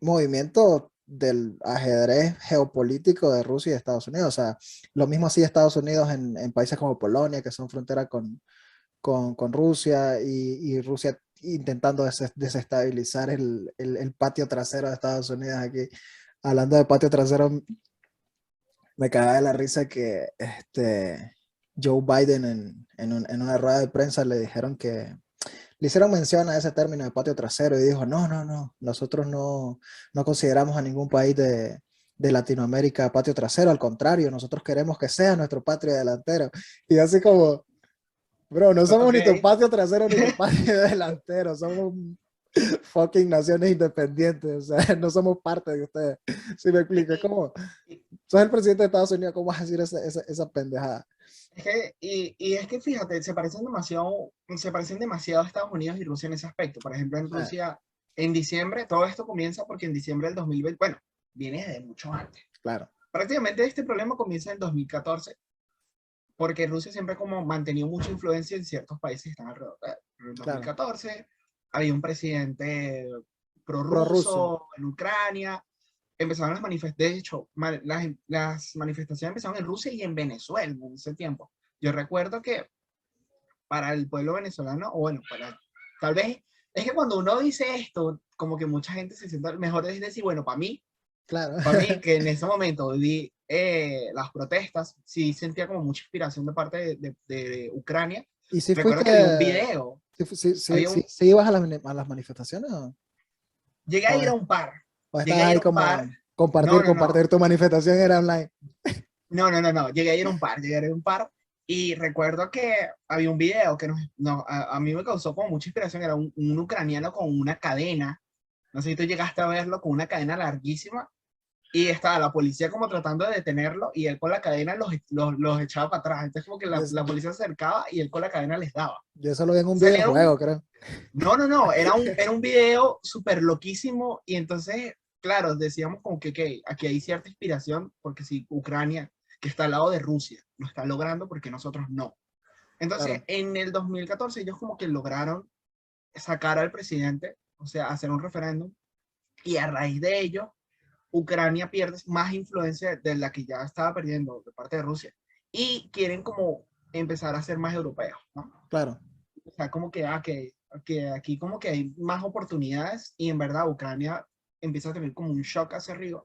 movimientos del ajedrez geopolítico de Rusia y de Estados Unidos. O sea, lo mismo hacía Estados Unidos en países como Polonia, que son frontera con Rusia, y Rusia intentando desestabilizar el patio trasero de Estados Unidos aquí. Hablando de patio trasero, me cagaba de la risa que Joe Biden en una rueda de prensa le dijeron que le hicieron mención a ese término de patio trasero y dijo, no, no, no, nosotros no consideramos a ningún país de Latinoamérica patio trasero, al contrario, nosotros queremos que sea nuestro patio delantero. Y así como, bro, no somos Ok. ni tu patio trasero ni tu patio delantero, somos fucking naciones independientes, o sea, no somos parte de ustedes. Si me explico, es Y, como, y- sos el presidente de Estados Unidos, ¿cómo vas a decir esa pendejada? y es que fíjate, se parecen demasiado a Estados Unidos y Rusia en ese aspecto. Por ejemplo, en Ah, Rusia, en diciembre, todo esto comienza porque en diciembre del 2020, bueno, viene de mucho antes. claro, Prácticamente este problema comienza en 2014, porque Rusia siempre como mantenido mucha influencia en ciertos países que están alrededor. En el claro. 2014 había un presidente Prorruso, prorruso en Ucrania, empezaron las manifestaciones, de hecho, las manifestaciones empezaron en Rusia y en Venezuela en ese tiempo. Yo recuerdo que para el pueblo venezolano, o bueno, tal vez, es que cuando uno dice esto, como que mucha gente se siente mejor es decir, bueno, claro. para mí que en ese momento viví las protestas, sí sentía como mucha inspiración de parte de Ucrania. ¿Y si Recuerdo fuiste, que había un video, había un, si ibas a a las manifestaciones llegué a o, ir a un par, o llegué estabas a ahí ir a un par, como no, no, compartir no, tu manifestación era online? no, llegué a ir a un par, llegué a ir a un par y recuerdo que había un video que a mí me causó como mucha inspiración, era un ucraniano con una cadena, no sé si tú llegaste a verlo, con una cadena larguísima y estaba la policía como tratando de detenerlo y él con la cadena los echaba para atrás, entonces como que Yo, la policía se acercaba y él con la cadena les daba. yo eso lo vi en un Salieron, videojuego, creo. no, era un video súper loquísimo y entonces, claro, decíamos como que aquí hay cierta inspiración porque si Ucrania, que está al lado de Rusia, lo está logrando porque nosotros no. Entonces, Claro, en el 2014 ellos como que lograron sacar al presidente, o sea, hacer un referéndum y a raíz de ello, Ucrania pierde más influencia de la que ya estaba perdiendo de parte de Rusia y quieren como empezar a ser más europeos, ¿no? claro, O sea, como que aquí como que hay más oportunidades y en verdad Ucrania empieza a tener como un shock hacia arriba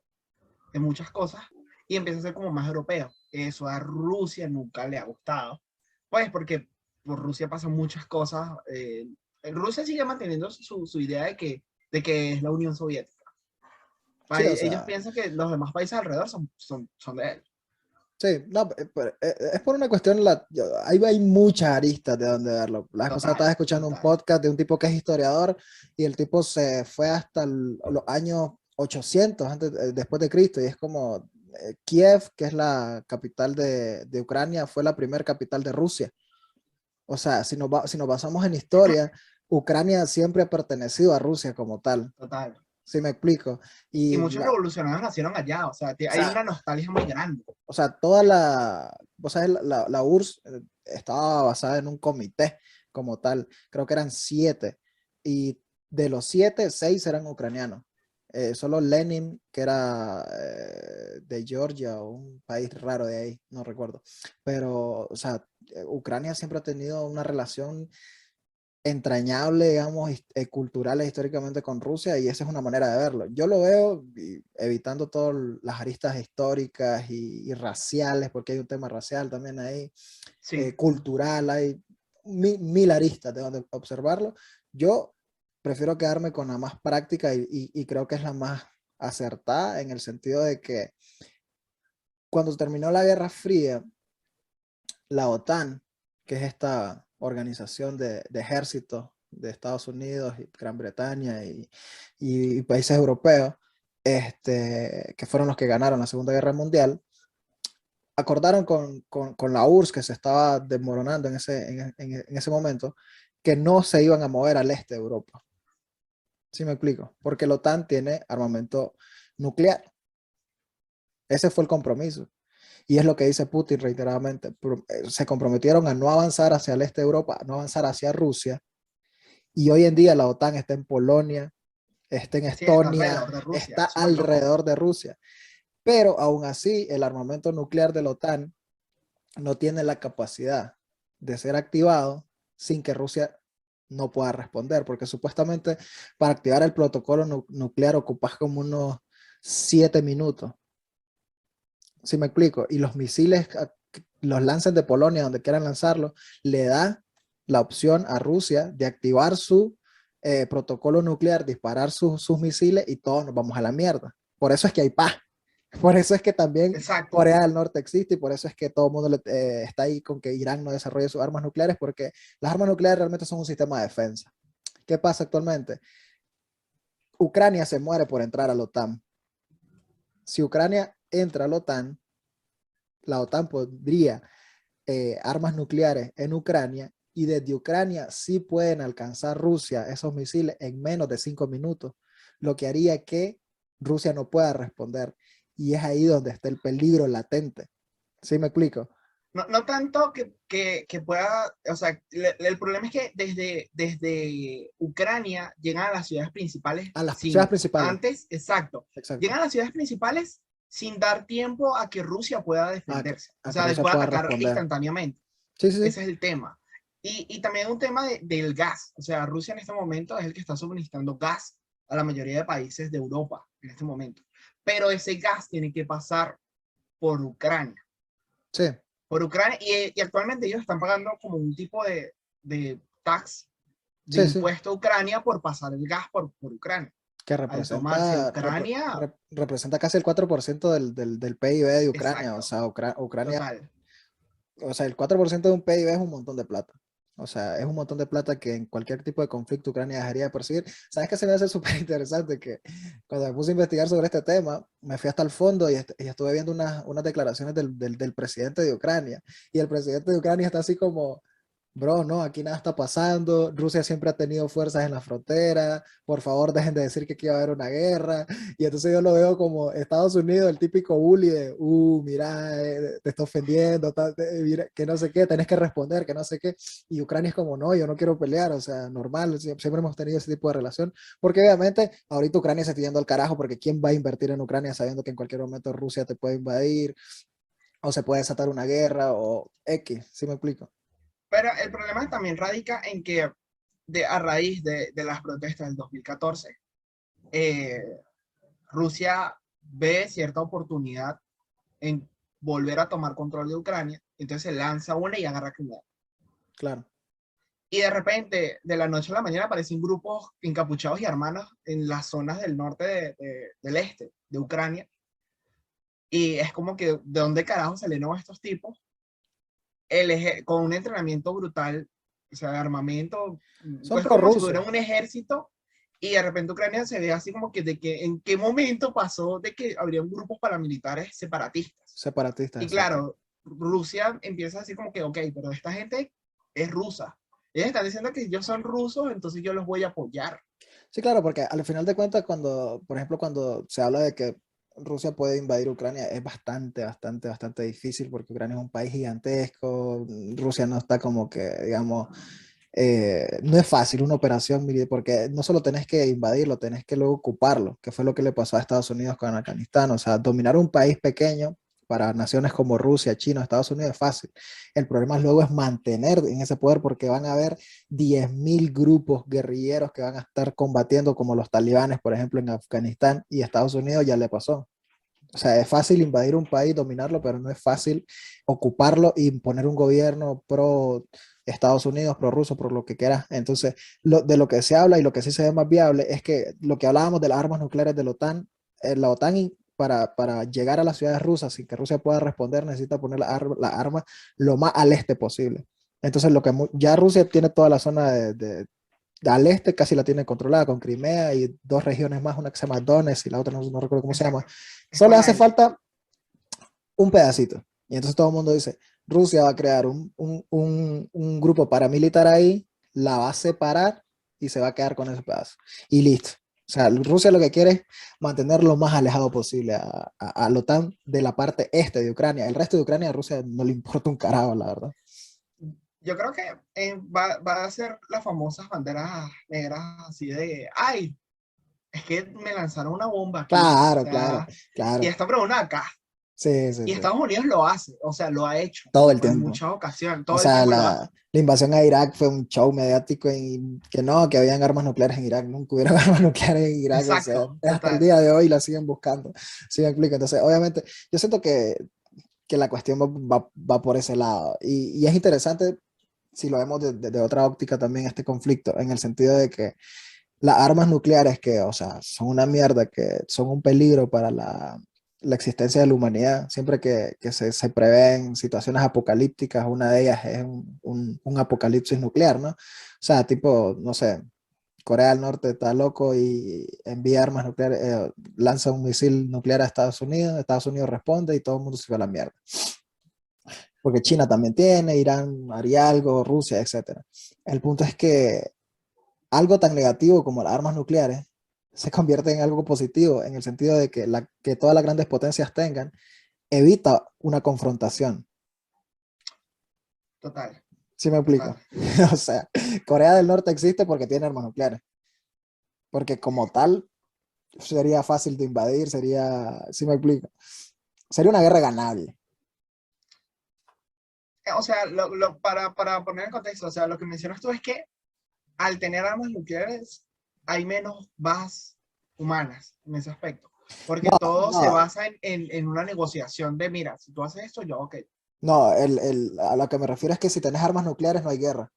de muchas cosas y empieza a ser como más europeo. Eso a Rusia nunca le ha gustado, pues porque por Rusia pasan muchas cosas. Rusia sigue manteniendo su idea de que es la Unión Soviética. Sí, o Ellos sea, piensan que los demás países alrededor son de él. sí, no, es por una cuestión, hay muchas aristas de donde verlo. La vez pasada Total, estaba escuchando un total. podcast de un tipo que es historiador y el tipo se fue hasta los años 800 antes, después de Cristo, y es como Kiev, que es la capital de Ucrania, fue la primera capital de Rusia. O sea, si nos basamos en historia, Ucrania siempre ha pertenecido a Rusia como tal. Total. ¿Sí me explico? Y Y muchos revolucionarios nacieron allá, o sea, o hay sea, una nostalgia muy grande. o sea, vos sabes, la URSS estaba basada en un comité como tal, creo que eran 7, y de los 7, 6 eran ucranianos. Solo Lenin, que era de Georgia o un país raro de ahí, no recuerdo. Pero, o sea, Ucrania siempre ha tenido una relación entrañable, digamos, cultural e históricamente con Rusia, y esa es una manera de verlo. Yo lo veo evitando todas las aristas históricas y raciales, porque hay un tema racial también ahí, Sí, cultural, hay mil aristas de donde observarlo. Yo prefiero quedarme con la más práctica y creo que es la más acertada en el sentido de que cuando terminó la Guerra Fría, la OTAN, que es esta organización de ejércitos de Estados Unidos y Gran Bretaña y países europeos, que fueron los que ganaron la Segunda Guerra Mundial, acordaron con la URSS, que se estaba desmoronando en ese momento, que no se iban a mover al este de Europa. ¿Sí me explico? Porque la OTAN tiene armamento nuclear. Ese fue el compromiso. Y es lo que dice Putin reiteradamente. Se comprometieron a no avanzar hacia el este de Europa, a no avanzar hacia Rusia. Y hoy en día la OTAN está en Polonia, está en sí, está Estonia, alrededor de Rusia, está es súper loco. alrededor de Rusia. Pero aún así, el armamento nuclear de la OTAN no tiene la capacidad de ser activado sin que Rusia no pueda responder, porque supuestamente para activar el protocolo nuclear ocupas como unos 7 minutos. ¿Sí me explico? Y los misiles, los lancen de Polonia, donde quieran lanzarlo, le da la opción a Rusia de activar su protocolo nuclear, disparar sus misiles y todos nos vamos a la mierda. Por eso es que hay paz. Por eso es que también Exacto, Corea del Norte existe y por eso es que todo el mundo está ahí con que Irán no desarrolle sus armas nucleares, porque las armas nucleares realmente son un sistema de defensa. ¿Qué pasa actualmente? Ucrania se muere por entrar a la OTAN. Si Ucrania entra a la OTAN podría armas nucleares en Ucrania y desde Ucrania sí pueden alcanzar Rusia esos misiles en menos de 5 minutos, lo que haría que Rusia no pueda responder. Y es ahí donde está el peligro latente. ¿Sí me explico? no tanto que pueda, o sea, el problema es que desde Ucrania llegan a las ciudades principales A las ciudades sin principales. antes, exacto, Exacto. llegan a las ciudades principales sin dar tiempo a que Rusia pueda defenderse, o A que sea, Rusia pueda pueda atacar responder. instantáneamente. Sí, sí, sí. Ese es el tema. Y también un tema del gas, o sea, Rusia en este momento es el que está suministrando gas a la mayoría de países de Europa en este momento, pero ese gas tiene que pasar por Ucrania Sí, y actualmente ellos están pagando como un tipo de tax, de sí, sí. impuesto a Ucrania por pasar el gas por Ucrania. Que Al tomarse Ucrania, representa casi el 4% del PIB de Ucrania. O exacto, sea, Ucrania, total. o sea, el 4% de un PIB es un montón de plata. O sea, es un montón de plata que en cualquier tipo de conflicto Ucrania dejaría de percibir. ¿Sabes qué se me hace súper interesante? Que cuando me puse a investigar sobre este tema, me fui hasta el fondo y estuve viendo unas declaraciones del presidente de Ucrania. Y el presidente de Ucrania está así como, bro, no, aquí nada está pasando. Rusia siempre ha tenido fuerzas en la frontera. Por favor, dejen de decir que aquí va a haber una guerra. Y entonces yo lo veo como Estados Unidos, el típico bully de, mira, te está ofendiendo, mira, que no sé qué, tenés que responder, que no sé qué. Y Ucrania es como, no, yo no quiero pelear, o sea, normal, siempre hemos tenido ese tipo de relación. Porque obviamente ahorita Ucrania se está yendo al carajo, porque ¿quién va a invertir en Ucrania sabiendo que en cualquier momento Rusia te puede invadir o se puede desatar una guerra o X? ¿Sí me explico? Pero el problema también radica en que a raíz de las protestas del 2014, eh, Rusia ve cierta oportunidad en volver a tomar control de Ucrania, entonces se lanza una y agarra Crimea. Claro. Y de repente, de la noche a la mañana, aparecen grupos encapuchados y armados en las zonas del norte del este, de Ucrania. Y es como que, ¿de dónde carajo salieron estos tipos? Con un entrenamiento brutal, o sea, de armamento, Son pues como si prorrusos. fuera un ejército, y de repente Ucrania se ve así como que de que en qué momento pasó de que habrían grupos paramilitares separatistas. Separatistas, Y exacto. claro, Rusia empieza así como que, ok, pero esta gente es rusa. Ellos están diciendo que ellos son rusos, entonces yo los voy a apoyar. Sí, claro, porque al final de cuentas, cuando, por ejemplo, cuando se habla de que Rusia puede invadir Ucrania, es bastante difícil porque Ucrania es un país gigantesco, Rusia no está como que, digamos, no es fácil una operación militar, porque no solo tenés que invadirlo, tenés que luego ocuparlo, que fue lo que le pasó a Estados Unidos con Afganistán. O sea, dominar un país pequeño para naciones como Rusia, China, Estados Unidos es fácil. El problema luego es mantener en ese poder porque van a haber 10.000 grupos guerrilleros que van a estar combatiendo como los talibanes, por ejemplo, en Afganistán, y Estados Unidos ya le pasó. O sea, es fácil invadir un país, dominarlo, pero no es fácil ocuparlo y poner un gobierno pro Estados Unidos, pro ruso, pro lo que quieras. Entonces, de lo que se habla y lo que sí se ve más viable es que lo que hablábamos de las armas nucleares de la OTAN, la OTAN para llegar a las ciudades rusas sin que Rusia pueda responder, necesita poner la arma lo más al este posible. Entonces, lo que ya Rusia tiene toda la zona al este, casi la tiene controlada con Crimea y dos regiones más, una que se llama Donetsk y la otra no recuerdo cómo se llama. Exacto. Es Solo con le la hace L. falta un pedacito. Y entonces todo el mundo dice, Rusia va a crear un grupo paramilitar ahí, la va a separar y se va a quedar con ese pedazo. Y listo. O sea, Rusia lo que quiere es mantener lo más alejado posible a la OTAN de la parte este de Ucrania. El resto de Ucrania a Rusia no le importa un carajo, la verdad. Yo creo que va a ser las famosas banderas negras así de, ay, es que me lanzaron una bomba aquí. O Claro, claro, sea, y claro. esta pregunta acá. Sí, sí, Y sí. Estados Unidos lo hace, o sea, lo ha hecho Todo el en tiempo. muchas ocasiones, O todo el sea, tiempo lo hace. la invasión a Irak fue un show mediático y que no, que habían armas nucleares en Irak, nunca hubieron armas nucleares en Irak, o sea, Exacto, hasta el total. día de hoy la siguen buscando, ¿sí me explico? Entonces, obviamente, yo siento que la cuestión va por ese lado y es interesante si lo vemos de otra óptica también este conflicto, en el sentido de que las armas nucleares que, o sea, son una mierda, que son un peligro para la existencia de la humanidad, siempre que se prevén situaciones apocalípticas, una de ellas es un apocalipsis nuclear, ¿no? O sea, tipo, no sé, Corea del Norte está loco y envía armas nucleares, lanza un misil nuclear a Estados Unidos responde y todo el mundo se va a la mierda. Porque China también tiene, Irán haría algo, Rusia, etcétera. El punto es que algo tan negativo como las armas nucleares se convierte en algo positivo, en el sentido de que todas las grandes potencias tengan, evita una confrontación. Total, ¿Sí me total. explico? O sea, Corea del Norte existe porque tiene armas nucleares, porque como tal sería fácil de invadir, ¿sí me explico? Sería una guerra ganable. O sea, para poner en contexto, o sea, lo que mencionas tú es que al tener armas nucleares hay menos bajas humanas en ese aspecto, porque No, todo se no, basa en una negociación de, mira, si tú haces esto, yo, ok, no, a lo que me refiero es que si tenés armas nucleares no hay guerra.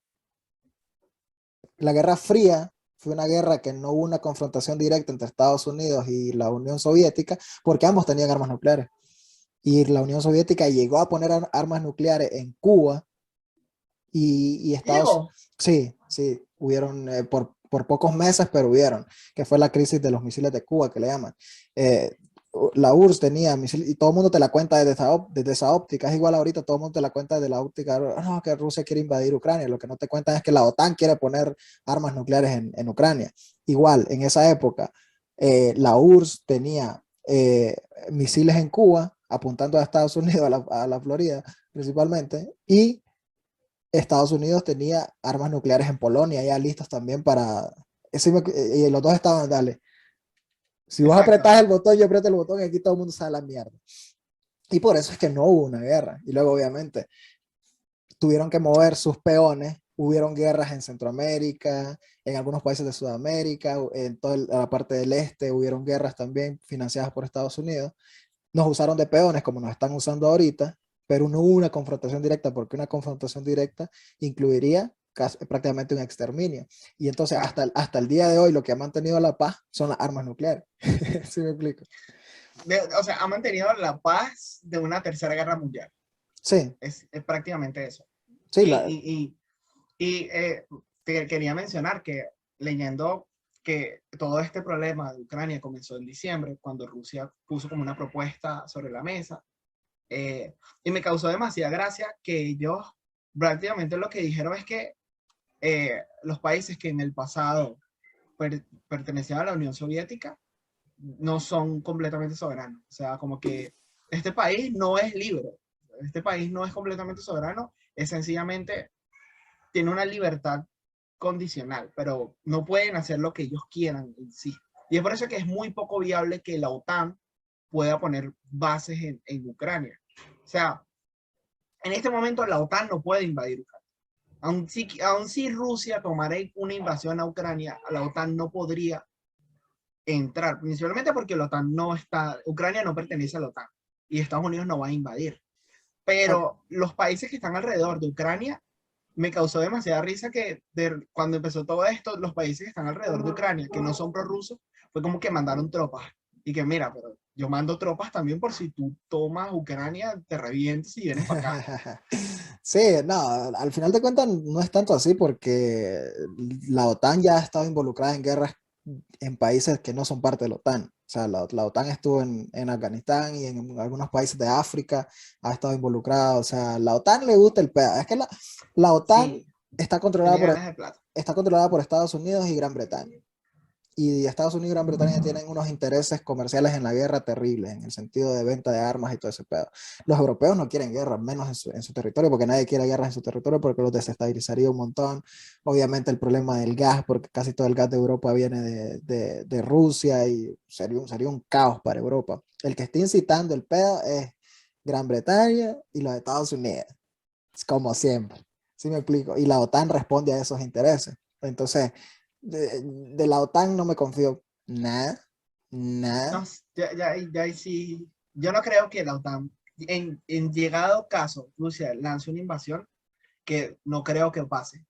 La Guerra Fría fue una guerra que no hubo una confrontación directa entre Estados Unidos y la Unión Soviética porque ambos tenían armas nucleares. Y la Unión Soviética llegó a poner armas nucleares en Cuba y llegó. sí, sí, hubieron por pocos meses, pero hubieron, que fue la crisis de los misiles de Cuba, que le llaman. Eh, la URSS tenía misiles y todo el mundo te la cuenta desde esa óptica. Es igual ahorita, todo el mundo te la cuenta de la óptica, no, que Rusia quiere invadir Ucrania. Lo que no te cuentan es que la OTAN quiere poner armas nucleares en Ucrania. Igual, en esa época, la URSS tenía misiles en Cuba apuntando a Estados Unidos, a la Florida principalmente, y Estados Unidos tenía armas nucleares en Polonia ya listas también para... Y los dos estaban, dale, si vos Exacto. apretás el botón, yo aprieto el botón y aquí todo el mundo sale a la mierda. Y por eso es que no hubo una guerra. Y luego, obviamente, tuvieron que mover sus peones. Hubieron guerras en Centroamérica, en algunos países de Sudamérica, en toda la parte del este, hubieron guerras también financiadas por Estados Unidos. Nos usaron de peones como nos están usando ahorita, pero no hubo una confrontación directa, porque una confrontación directa incluiría prácticamente un exterminio. Y entonces claro. hasta el día de hoy lo que ha mantenido la paz son las armas nucleares. ¿Sí me explico? O sea, ha mantenido la paz de una tercera guerra mundial. Sí, Es prácticamente eso. sí, Y te quería mencionar que leyendo que todo este problema de Ucrania comenzó en diciembre, cuando Rusia puso como una propuesta sobre la mesa, y me causó demasiada gracia que ellos prácticamente lo que dijeron es que los países que en el pasado pertenecían a la Unión Soviética no son completamente soberanos. O sea, como que este país no es libre, este país no es completamente soberano, es sencillamente tiene una libertad condicional, pero no pueden hacer lo que ellos quieran en sí. Y es por eso que es muy poco viable que la OTAN pueda poner bases en Ucrania. O sea, en este momento la OTAN no puede invadir Ucrania. Aun si Rusia tomara una invasión a Ucrania, la OTAN no podría entrar, principalmente porque la OTAN no está, Ucrania no pertenece a la OTAN y Estados Unidos no va a invadir. ah, Pero los países que están alrededor de Ucrania me causó demasiada risa que cuando empezó todo esto, los países que están alrededor de Ucrania, que no son prorrusos, fue como que mandaron tropas. Y que mira, pero yo mando tropas también por si tú tomas Ucrania, te revientes y vienes para acá. sí, no, al final de cuentas no es tanto así porque la OTAN ya ha estado involucrada en guerras en países que no son parte de la OTAN. O sea, la OTAN estuvo en Afganistán y en algunos países de África, ha estado involucrada. O sea, la OTAN le gusta el pedo. Es que la OTAN Sí, está controlada tiene por, ganas de plata. está controlada por Estados Unidos y Gran Bretaña. Y Estados Unidos y Gran Bretaña tienen unos intereses comerciales en la guerra terribles, en el sentido de venta de armas y todo ese pedo. Los europeos no quieren guerra, menos en su territorio, porque nadie quiere guerras en su territorio, porque los desestabilizaría un montón. Obviamente el problema del gas, porque casi todo el gas de Europa viene de Rusia y sería un caos para Europa. El que está incitando el pedo es Gran Bretaña y los Estados Unidos, como siempre. ¿Sí me explico? Y la OTAN responde a esos intereses. Entonces, de la OTAN no me confío nada, No, nada. ya sí. Yo no creo que la OTAN, en llegado caso, Rusia lance una invasión, que no creo que pase.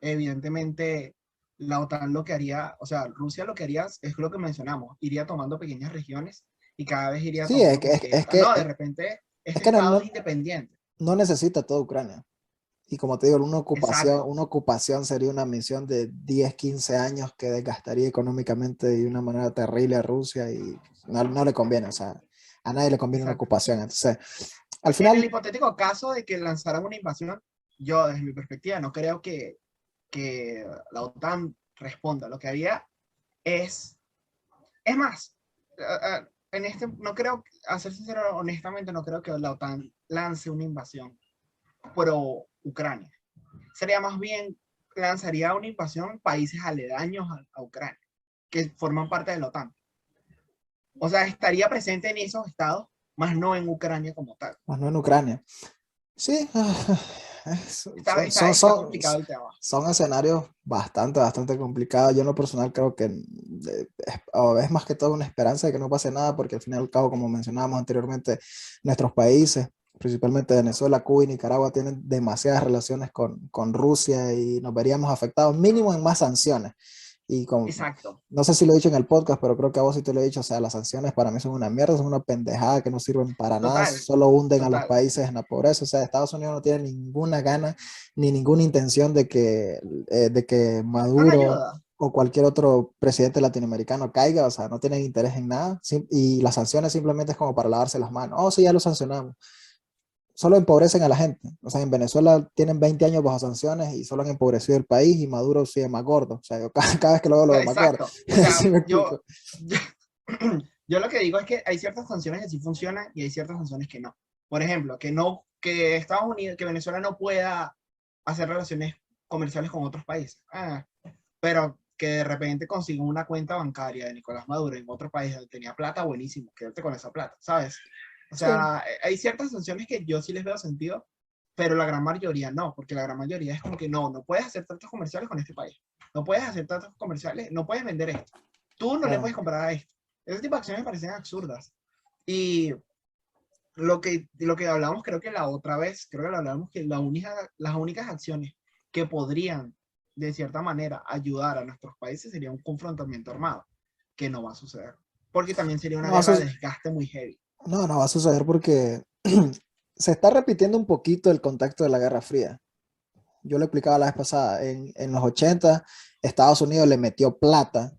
Evidentemente, la OTAN lo que haría, o sea, Rusia lo que haría es lo que mencionamos, iría tomando pequeñas regiones y cada vez iría Sí, es tomando que, como que esta, no, de repente es este que estado es independiente. no necesita toda Ucrania. Y como te digo, Exacto, una ocupación sería una misión de 10 15 años que desgastaría económicamente de una manera terrible a Rusia y no le conviene, o sea, a nadie le conviene una exacto. ocupación. Entonces, al En el final, hipotético caso de que lanzaran una invasión, yo desde mi perspectiva no creo que la OTAN responda. Lo que haría es más, en este, no creo, a ser sincero, honestamente, no creo que la OTAN lance una invasión pro Ucrania. Sería más bien, lanzaría una invasión países aledaños a Ucrania, que forman parte de la OTAN. O sea, estaría presente en esos estados, más no en Ucrania como tal. pues no en Ucrania. Sí, Está complicado el tema. son escenarios bastante complicados. Yo en lo personal creo que es más que todo una esperanza de que no pase nada, porque al fin y al cabo, como mencionábamos anteriormente, nuestros países, principalmente Venezuela, Cuba y Nicaragua, tienen demasiadas relaciones con Rusia y nos veríamos afectados mínimo en más sanciones. Y con, Exacto, no sé si lo he dicho en el podcast, pero creo que a vos sí te lo he dicho, o sea, las sanciones para mí son una mierda, son una pendejada que no sirven para nada, total, solo hunden a los total. países en la pobreza, o sea, Estados Unidos no tiene ninguna gana ni ninguna intención de que No le Maduro ayuda. o cualquier otro presidente latinoamericano caiga, o sea, no tienen interés en nada, y las sanciones simplemente es como para lavarse las manos, oh, sí, ya lo sancionamos, solo empobrecen a la gente. O sea, en Venezuela tienen 20 años bajo sanciones y solo han empobrecido el país y Maduro sigue más gordo. O sea, yo cada vez que lo veo lo veo más gordo. Exacto. O sea, ¿Sí me explico? yo, yo lo que digo es que hay ciertas sanciones que sí funcionan y hay ciertas sanciones que no. Por ejemplo, que Estados Unidos, que Venezuela no pueda hacer relaciones comerciales con otros países. Pero que de repente consiga una cuenta bancaria de Nicolás Maduro en otro país donde tenía plata, buenísimo, quédate con esa plata, ¿sabes? O Sí. sea, hay ciertas sanciones que yo sí les veo sentido, pero la gran mayoría no, porque la gran mayoría es como que no puedes hacer tratos comerciales con este país, no puedes hacer tratos comerciales, no puedes vender esto, tú no le Claro. puedes comprar a esto. Ese tipo de acciones me parecen absurdas. Y lo que hablamos, creo que la otra vez, creo que lo hablamos, que las únicas acciones que podrían, de cierta manera, ayudar a nuestros países sería un confrontamiento armado, que no va a suceder. Porque también sería una No va a guerra de suceder, desgaste muy heavy. no va a suceder porque se está repitiendo un poquito el contexto de la Guerra Fría. Yo lo explicaba la vez pasada, en los 80 Estados Unidos le metió plata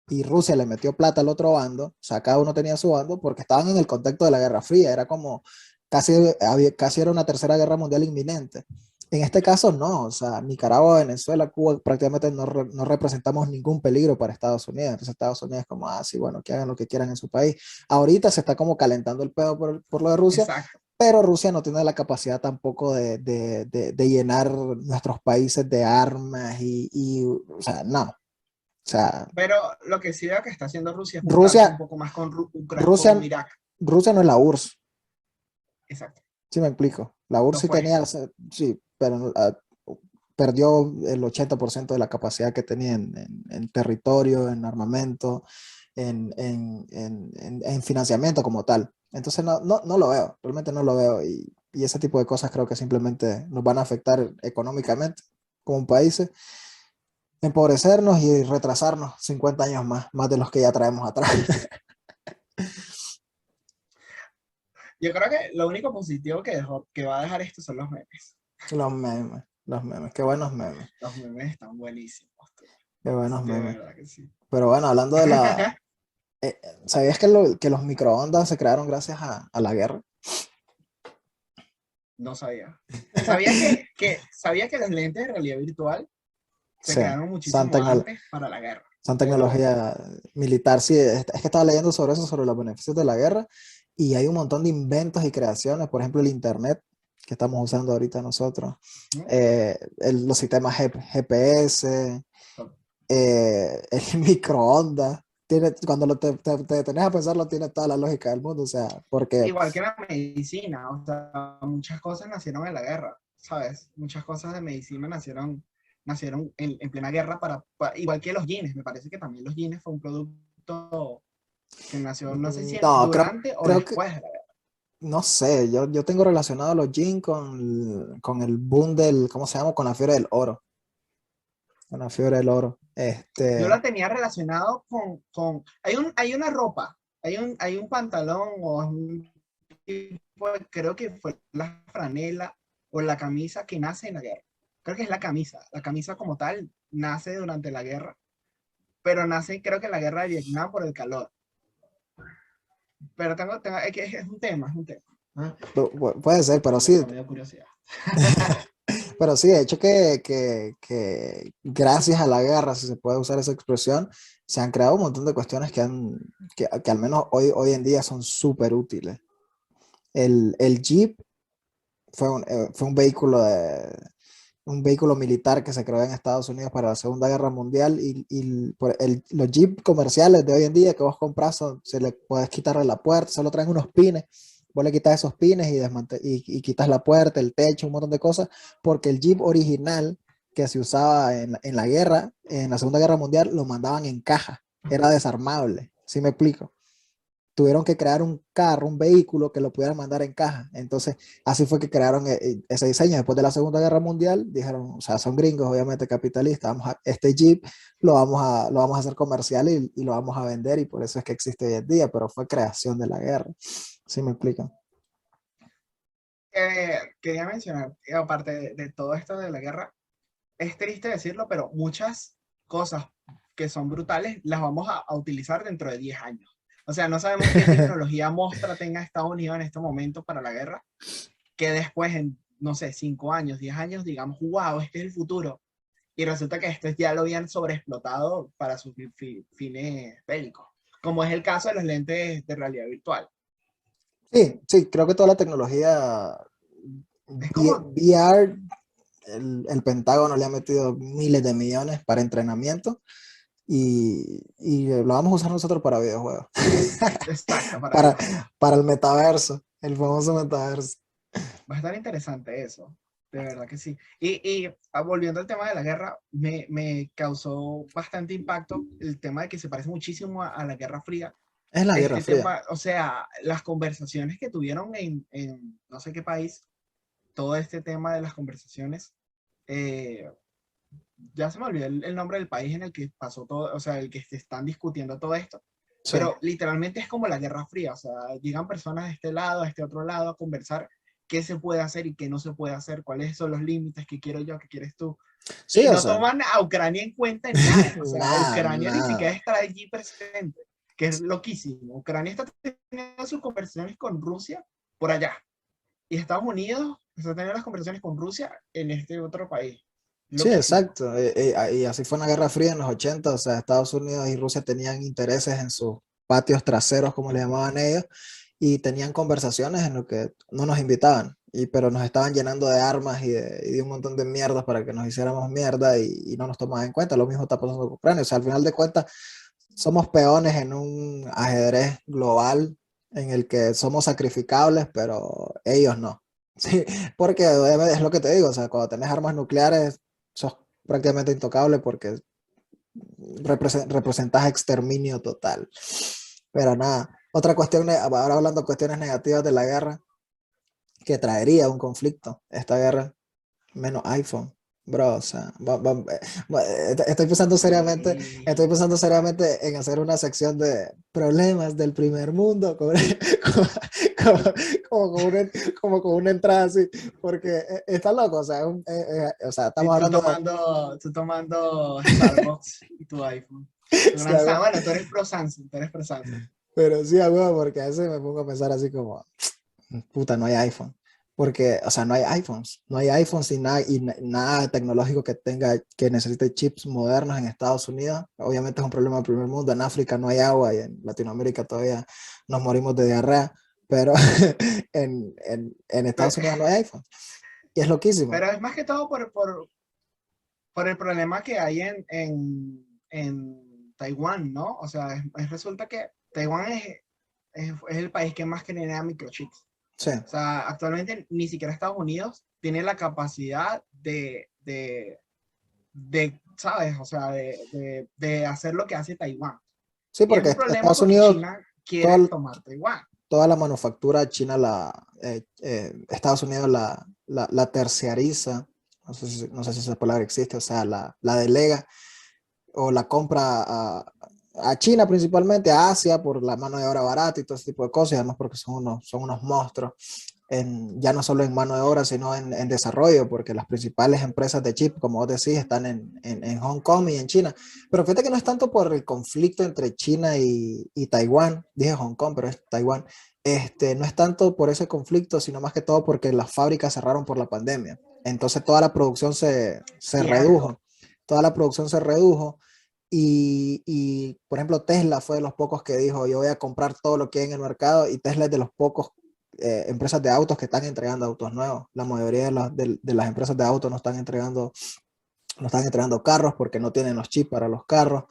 y Rusia le metió plata al otro bando, o sea, cada uno tenía su bando porque estaban en el contexto de la Guerra Fría, era como casi era una tercera guerra mundial inminente. En este caso no, o sea, Nicaragua, Venezuela, Cuba prácticamente no representamos ningún peligro para Estados Unidos, entonces Estados Unidos es como, sí, bueno, que hagan lo que quieran en su país. Ahorita se está como calentando el pedo por lo de Rusia, Exacto. pero Rusia no tiene la capacidad tampoco de llenar nuestros países de armas o sea, no. O sea, Pero lo que sí veo que está haciendo Rusia es juntarse un Rusia, poco más con, con Rusia, Irak. Rusia no es la URSS, Exacto. ¿sí me explico? La URSS Lo sí fue. tenía, sí, pero perdió el 80% de la capacidad que tenía en territorio, en armamento, en financiamiento como tal. Entonces no lo veo, realmente no lo veo. Y ese tipo de cosas creo que simplemente nos van a afectar económicamente como países, empobrecernos y retrasarnos 50 años más de los que ya traemos atrás. Yo creo que lo único positivo que va a dejar esto son Los memes, qué buenos memes, los memes están buenísimos, tú. qué buenos De memes. verdad que sí. Pero bueno, hablando de ¿sabías que, que los microondas se crearon gracias a la guerra? No sabía. Sabía que los lentes de realidad virtual se Sí, crearon son, muchísimo antes para la guerra, son pero tecnología militar. Sí, es que estaba leyendo sobre eso, sobre los beneficios de la guerra, y hay un montón de inventos y creaciones, por ejemplo, el Internet que estamos usando ahorita nosotros, ¿no? los sistemas GPS, el microondas. Cuando te detenes a pensarlo, tiene toda la lógica del mundo, o sea, porque Igual que la medicina, o sea, muchas cosas nacieron en la guerra, ¿sabes? Muchas cosas de medicina nacieron en plena guerra igual que los jeans, me parece que también los jeans fue un producto que nació, no sé si no, durante o creo que, después de la guerra. no sé, yo tengo relacionado a los jeans con el boom del, ¿cómo se llama? Con la fiebre del oro, con la fiebre del oro. Yo la tenía relacionado hay una ropa, hay un pantalón o un tipo creo que fue la franela o la camisa que nace en la guerra. Creo que es la camisa como tal nace durante la guerra, pero nace creo que en la guerra de Vietnam por el calor. Pero es que es un tema, es un tema. ¿Ah? Puede ser, Me dio curiosidad. pero sí, de hecho que gracias a la guerra, si se puede usar esa expresión, se han creado un montón de cuestiones que al menos hoy en día son súper útiles. El Jeep fue un vehículo militar que se creó en Estados Unidos para la Segunda Guerra Mundial los Jeep comerciales de hoy en día que vos compras, se le puedes quitarle la puerta, solo traen unos pines, vos le quitas esos pines y quitas la puerta, el techo, un montón de cosas, porque el Jeep original que se usaba en la guerra, en la Segunda Guerra Mundial, lo mandaban en caja, era desarmable, ¿sí me explico? Tuvieron que crear un carro, un vehículo que lo pudieran mandar en caja. Entonces, así fue que crearon ese diseño. Después de la Segunda Guerra Mundial, dijeron, o sea, son gringos, obviamente capitalistas, este Jeep lo vamos a hacer comercial y lo vamos a vender y por eso es que existe hoy en día, pero fue creación de la guerra. ¿Sí me explican? Quería mencionar, aparte de todo esto de la guerra, es triste decirlo, pero muchas cosas que son brutales las vamos a utilizar dentro de 10 años. O sea, no sabemos qué tecnología mostra tenga Estados Unidos en este momento para la guerra, que después en, no sé, 5 años, 10 años, digamos, wow, este es el futuro. Y resulta que esto ya lo habían sobreexplotado para sus fines bélicos, como es el caso de los lentes de realidad virtual. Sí, sí, creo que toda la tecnología Es como, VR, el Pentágono le ha metido miles de millones para entrenamiento y lo vamos a usar nosotros para videojuegos. exacto, para para, videojuegos. para el metaverso, el famoso metaverso. Va a estar interesante eso, de verdad que sí. Volviendo al tema de la guerra, me causó bastante impacto el tema de que se parece muchísimo a la Guerra Fría. Es la Guerra Este Fría. tema, o sea, las conversaciones que tuvieron en no sé qué país, todo este tema de las conversaciones eh, ya se me olvidó el nombre del país en el que pasó todo, o sea, el que se están discutiendo todo esto, Sí, pero literalmente es como la Guerra Fría, o sea, llegan personas de este lado, de este otro lado a conversar qué se puede hacer y qué no se puede hacer, cuáles son los límites, qué quiero yo, qué quieres tú. sí, Y o no sea, toman a Ucrania en cuenta en nada, o sea, nada, Ucrania ni siquiera nada. está allí presente, que es loquísimo. Ucrania está teniendo sus conversaciones con Rusia por allá, y Estados Unidos está teniendo las conversaciones con Rusia en este otro país. Sí, Loquísimo. exacto. Y así fue en la Guerra Fría en los 80, o sea, Estados Unidos y Rusia tenían intereses en sus patios traseros, como le llamaban ellos, y tenían conversaciones en lo que no nos invitaban, pero nos estaban llenando de armas y de un montón de mierdas para que nos hiciéramos mierda y no nos tomaban en cuenta. Lo mismo está pasando con Ucrania. O sea, al final de cuentas, somos peones en un ajedrez global en el que somos sacrificables, pero ellos no. Sí, porque obviamente es lo que te digo, o sea, cuando tenés armas nucleares, sos prácticamente intocable porque representas exterminio total. Pero nada, otra cuestión, ahora hablando de cuestiones negativas de la guerra, que traería un conflicto, esta guerra, menos iPhone. Bro, o sea, estoy Sí. pensando seriamente en hacer una sección de problemas del primer mundo, como, como, como con una, como con una entrada así, porque está loco, o sea, o sea, Y estamos hablando de, tú tomando Starbucks y tu iPhone. Tu sí, gran bueno, tú eres pro Samsung, tú eres pro Samsung. pero sí, hago, porque a veces me pongo a pensar así como, puta, no hay iPhone. Porque, o sea, no hay iPhones nada tecnológico que tenga, que necesite chips modernos en Estados Unidos. Obviamente es un problema del primer mundo. En África no hay agua y en Latinoamérica todavía nos morimos de diarrea, pero en Pero, Estados Unidos no hay iPhone. Y es loquísimo. pero es más que todo por el problema que hay en Taiwán, ¿no? O sea, resulta que Taiwán es el país que más genera microchips. Sí, O sea, actualmente ni siquiera Estados Unidos tiene la capacidad ¿sabes? O sea, de hacer lo que hace Taiwán. sí, Y es porque un problema Estados porque Unidos, China quiere toda, tomar Taiwán. toda la manufactura china Estados Unidos la terciariza. No sé si esa palabra existe, o sea, la delega o la compra a China principalmente, a Asia por la mano de obra barata y todo ese tipo de cosas, y además porque son unos monstruos, ya no solo en mano de obra, sino en desarrollo, porque las principales empresas de chip, como vos decís, están en Hong Kong y en China. Pero fíjate que no es tanto por el conflicto entre China y Taiwán, dije Hong Kong, pero es Taiwán, no es tanto por ese conflicto, sino más que todo porque las fábricas cerraron por la pandemia. Entonces toda la producción se Cierto. redujo, toda la producción se redujo por ejemplo, Tesla fue de los pocos que dijo, yo voy a comprar todo lo que hay en el mercado, y Tesla es de los pocos empresas de autos que están entregando autos nuevos. La mayoría de las empresas de autos no están entregando carros porque no tienen los chips para los carros.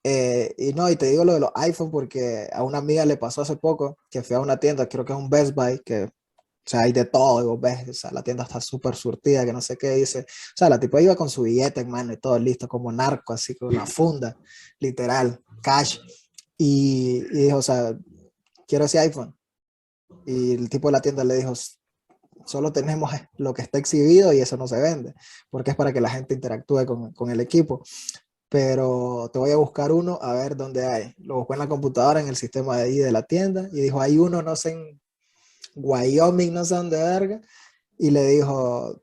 Y no, y te digo lo de los iPhone porque a una amiga le pasó hace poco que fue a una tienda, creo que es un Best Buy, que o sea, hay de todo, y vos ves, o sea, la tienda está súper surtida, que no sé qué dice. O sea, la tipa iba con su billete en mano y todo listo, como narco, así con una funda, literal, cash. Y dijo, o sea, quiero ese iPhone. Y el tipo de la tienda le dijo, solo tenemos lo que está exhibido y eso no se vende, porque es para que la gente interactúe con el equipo. Pero te voy a buscar uno a ver dónde hay. Lo buscó en la computadora, en el sistema de ahí de la tienda, y dijo, hay uno, no sé, en Wyoming, no sé dónde verga, y le dijo,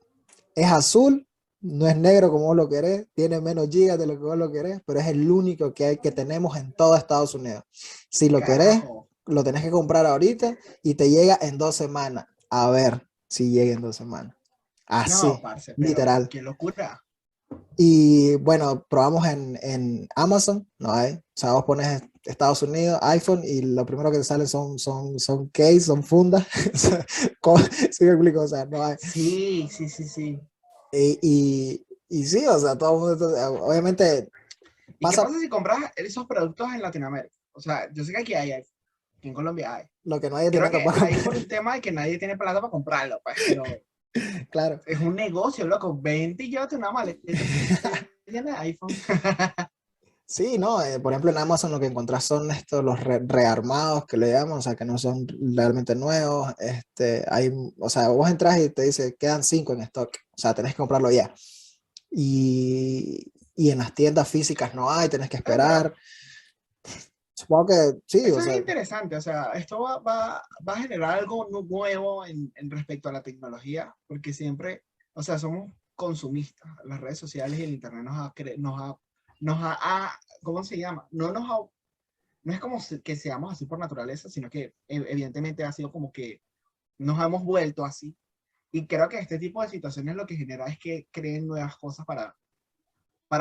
es azul, no es negro como vos lo querés, tiene menos gigas de lo que vos lo querés, pero es el único que tenemos en todo Estados Unidos. Si lo querés, Carajo. lo tenés que comprar ahorita y te llega en 2 semanas. A ver si llega en 2 semanas. No, Así, parce, pero literal. qué locura. Y bueno, probamos en Amazon, no hay. O sea, vos pones Estados Unidos, iPhone, y lo primero que te sale son case, son fundas. ¿Sí me explico? O sea, no hay. Sí, sí, sí, sí. Y sí, o sea, todo el mundo, obviamente ¿Y qué pasa pasa si compras esos productos en Latinoamérica? O sea, yo sé que aquí en Colombia hay. lo que no hay es Creo dinero que para hay comprar. por un tema de que nadie tiene plata para comprarlo, pues, pero Claro. es un negocio, loco. Vente y llévate una maleta llena de iPhone. Sí, no, por ejemplo en Amazon lo que encontrás son estos, los rearmados que le llaman, o sea, que no son realmente nuevos. O sea, vos entras y te dice, quedan 5 en stock, o sea, tenés que comprarlo ya. y en las tiendas físicas no hay, tenés que Pero esperar. Supongo que sí, o esto es sea, interesante, o sea, esto va a generar algo nuevo en respecto a la tecnología, porque siempre, o sea, somos consumistas. Las redes sociales y el internet ¿cómo se llama? No es como que seamos así por naturaleza, sino que evidentemente ha sido como que nos hemos vuelto así. Y creo que este tipo de situaciones lo que genera es que creen nuevas cosas para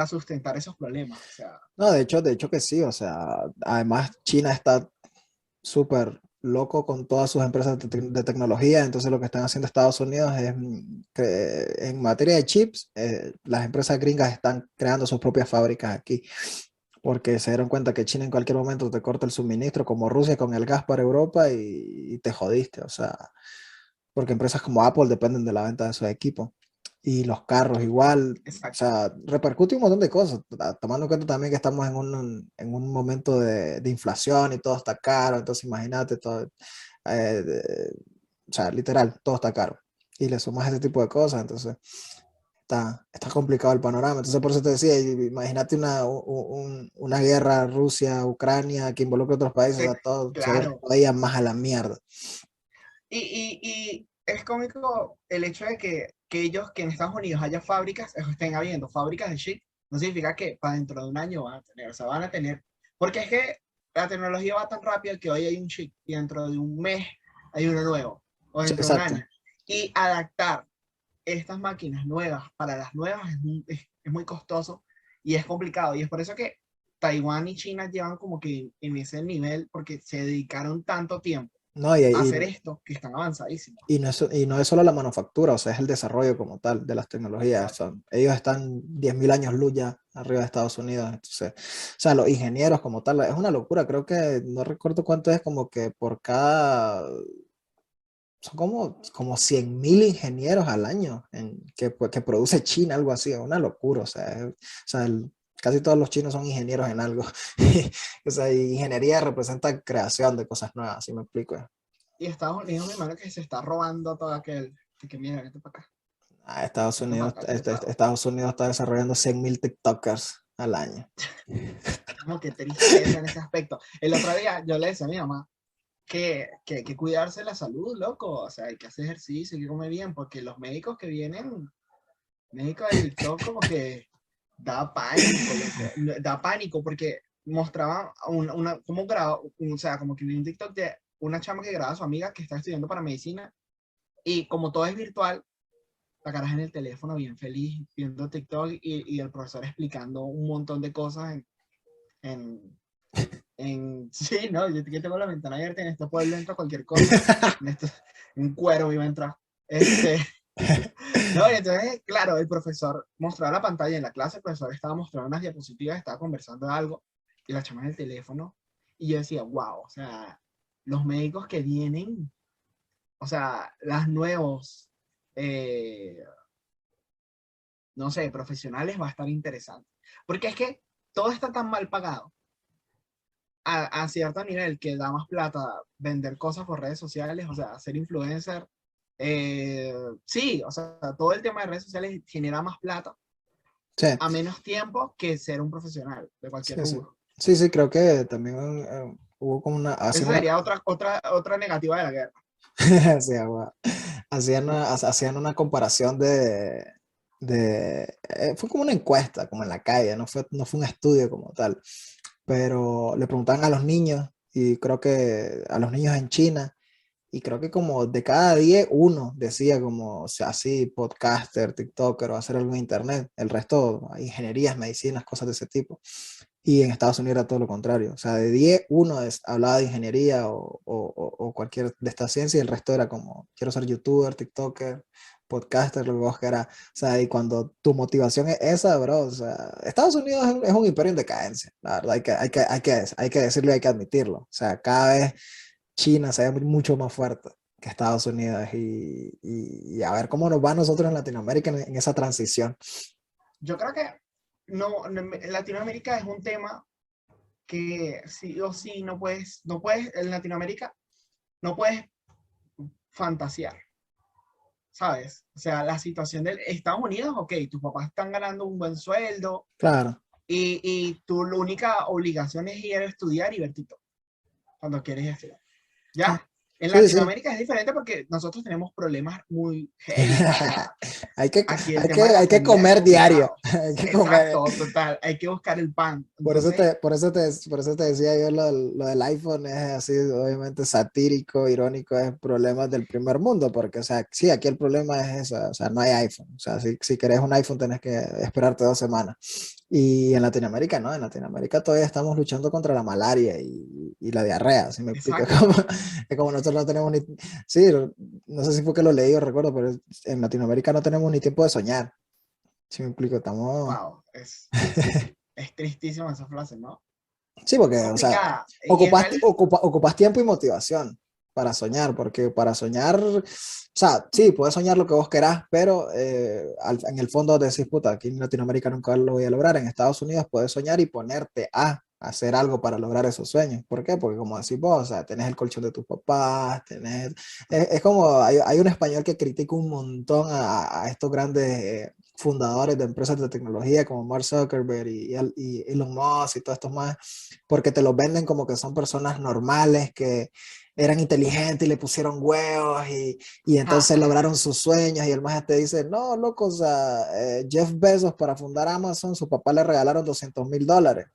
sustentar esos problemas. O sea, no, de hecho que sí, o sea, además China está súper loco con todas sus empresas de tecnología, entonces lo que están haciendo Estados Unidos es que en materia de chips, las empresas gringas están creando sus propias fábricas aquí, porque se dieron cuenta que China en cualquier momento te corta el suministro, como Rusia con el gas para Europa y te jodiste, o sea, porque empresas como Apple dependen de la venta de sus equipos. Y los carros igual, o exacto. sea, repercute un montón de cosas, tomando en cuenta también que estamos en un momento de inflación y todo está caro, entonces imagínate todo, o sea, literal, todo está caro. Y le sumas ese tipo de cosas, entonces está complicado el panorama. Entonces por eso te decía, imagínate una guerra Rusia-Ucrania que involucre a otros países, o sea, todo se va a ir Claro. todavía más a la mierda. Y es cómico el hecho de que ellos, que en Estados Unidos haya fábricas, estén habiendo fábricas de chip, no significa que para dentro de un año van a tener, o sea, van a tener, porque es que la tecnología va tan rápido que hoy hay un chip y dentro de un mes hay uno nuevo, o Sí, dentro de un exacto. año. Y adaptar estas máquinas nuevas para las nuevas es muy costoso y es complicado. Y es por eso que Taiwán y China llevan como que en ese nivel, porque se dedicaron tanto tiempo No, a hacer esto, que están avanzadísimos. y no es solo la manufactura, o sea, es el desarrollo como tal de las tecnologías. Exacto. Ellos están 10.000 años luz ya arriba de Estados Unidos. Entonces, o sea, los ingenieros como tal, es una locura. Creo que no recuerdo cuánto es, como que por cada, son como 100.000 ingenieros al año que produce China, algo así. Es una locura. O sea, casi todos los chinos son ingenieros en algo. O sea, y ingeniería representa creación de cosas nuevas, así me explico. Y Estados Unidos me imagino que se está robando todo aquel, de que mira, vete para acá, vete para acá, tú sabes. Estados Unidos está desarrollando 100.000 TikTokers al año. Como que tristeza en ese aspecto. El otro día yo le decía a mi mamá que hay que cuidarse la salud, loco. O sea, hay que hacer ejercicio, hay que comer bien, porque los médicos que vienen, médicos de TikTok, como que da pánico, loco. Da pánico porque mostraban como graba, o sea, como que vi un TikTok de una chama que graba a su amiga que está estudiando para medicina y como todo es virtual, la cara en el teléfono bien feliz viendo TikTok y el profesor explicando un montón de cosas en, sí, no, yo que tengo la ventana abierta, en este pueblo entra cualquier cosa, en esto, un cuero iba a entrar. Este, no, y entonces, claro, el profesor mostraba la pantalla en la clase, el profesor estaba mostrando unas diapositivas, estaba conversando de algo, y la chama en el teléfono, y yo decía, wow, o sea, los médicos que vienen, o sea, las nuevos, eh, no sé, profesionales va a estar interesante. Porque es que todo está tan mal pagado a cierto nivel que da más plata vender cosas por redes sociales, o sea, ser influencer. Sí, o sea, todo el tema de redes sociales genera más plata Sí, a menos tiempo que ser un profesional de cualquier sí, sí. rubro. Sí, sí, creo que también hubo como Esa hacían una, sería otra negativa de la guerra. sí, hacían una comparación fue como una encuesta, como en la calle, no fue un estudio como tal, pero le preguntaban a los niños, y creo que a los niños en China, y creo que como de cada 10, uno decía como, o sea, así, podcaster, TikToker o hacer algo en internet. El resto, ingenierías, medicinas, cosas de ese tipo. Y en Estados Unidos era todo lo contrario. O sea, de 10, uno hablaba de ingeniería o cualquier de esta ciencia, y el resto era como, quiero ser youtuber, TikToker, podcaster, lo que vos querás. O sea, y cuando tu motivación es esa, bro, o sea, Estados Unidos es un imperio en decadencia, la verdad, hay que decirlo y hay que admitirlo. O sea, cada vez China se ve mucho más fuerte que Estados Unidos, y a ver cómo nos va a nosotros en Latinoamérica en esa transición. Yo creo que en Latinoamérica es un tema que sí o sí no puedes, en Latinoamérica no puedes fantasear. ¿sabes? O sea, la situación de Estados Unidos, ok, tus papás están ganando un buen sueldo Claro. y tu única obligación es ir a estudiar y ver TikTok cuando quieres estudiar. ¿Ya? En Sí, sí. Latinoamérica es diferente porque nosotros tenemos problemas muy heavy. O sea, Hay que, aquí el hay tema de que, la hay que comida es comer diario. complicado. Hay que comer. Exacto, total. Hay que buscar el pan. Por eso Entonces, por eso te decía yo lo del iPhone es así, obviamente satírico, irónico, es problemas del primer mundo, porque, o sea, sí, aquí el problema es eso, o sea, no hay iPhone. O sea, si querés un iPhone tenés que esperarte 2 semanas. Y en Latinoamérica, no, en Latinoamérica todavía estamos luchando contra la malaria y la diarrea, si me explico. exacto. Es como nosotros no tenemos ni, sí, no sé si fue que lo leí o recuerdo, pero en Latinoamérica no tenemos ni tiempo de soñar, si me explico, estamos, Wow, es tristísimo esa frase, ¿no? sí, Es porque, o sea, complicada. Y en realidad, ocupas tiempo y motivación para soñar, porque para soñar, o sea, sí, puedes soñar lo que vos querás, pero en el fondo decís, puta, aquí en Latinoamérica nunca lo voy a lograr. En Estados Unidos puedes soñar y ponerte a hacer algo para lograr esos sueños. ¿Por qué? Porque como decís vos, o sea, tenés el colchón de tus papás, es como, hay un español que critica un montón a estos grandes fundadores de empresas de tecnología como Mark Zuckerberg y Elon Musk y todos estos más, porque te los venden como que son personas normales, que eran inteligentes y le pusieron huevos y entonces lograron sus sueños y el más te dice, no, loco, o sea, Jeff Bezos para fundar Amazon, su papá le regalaron $200,000.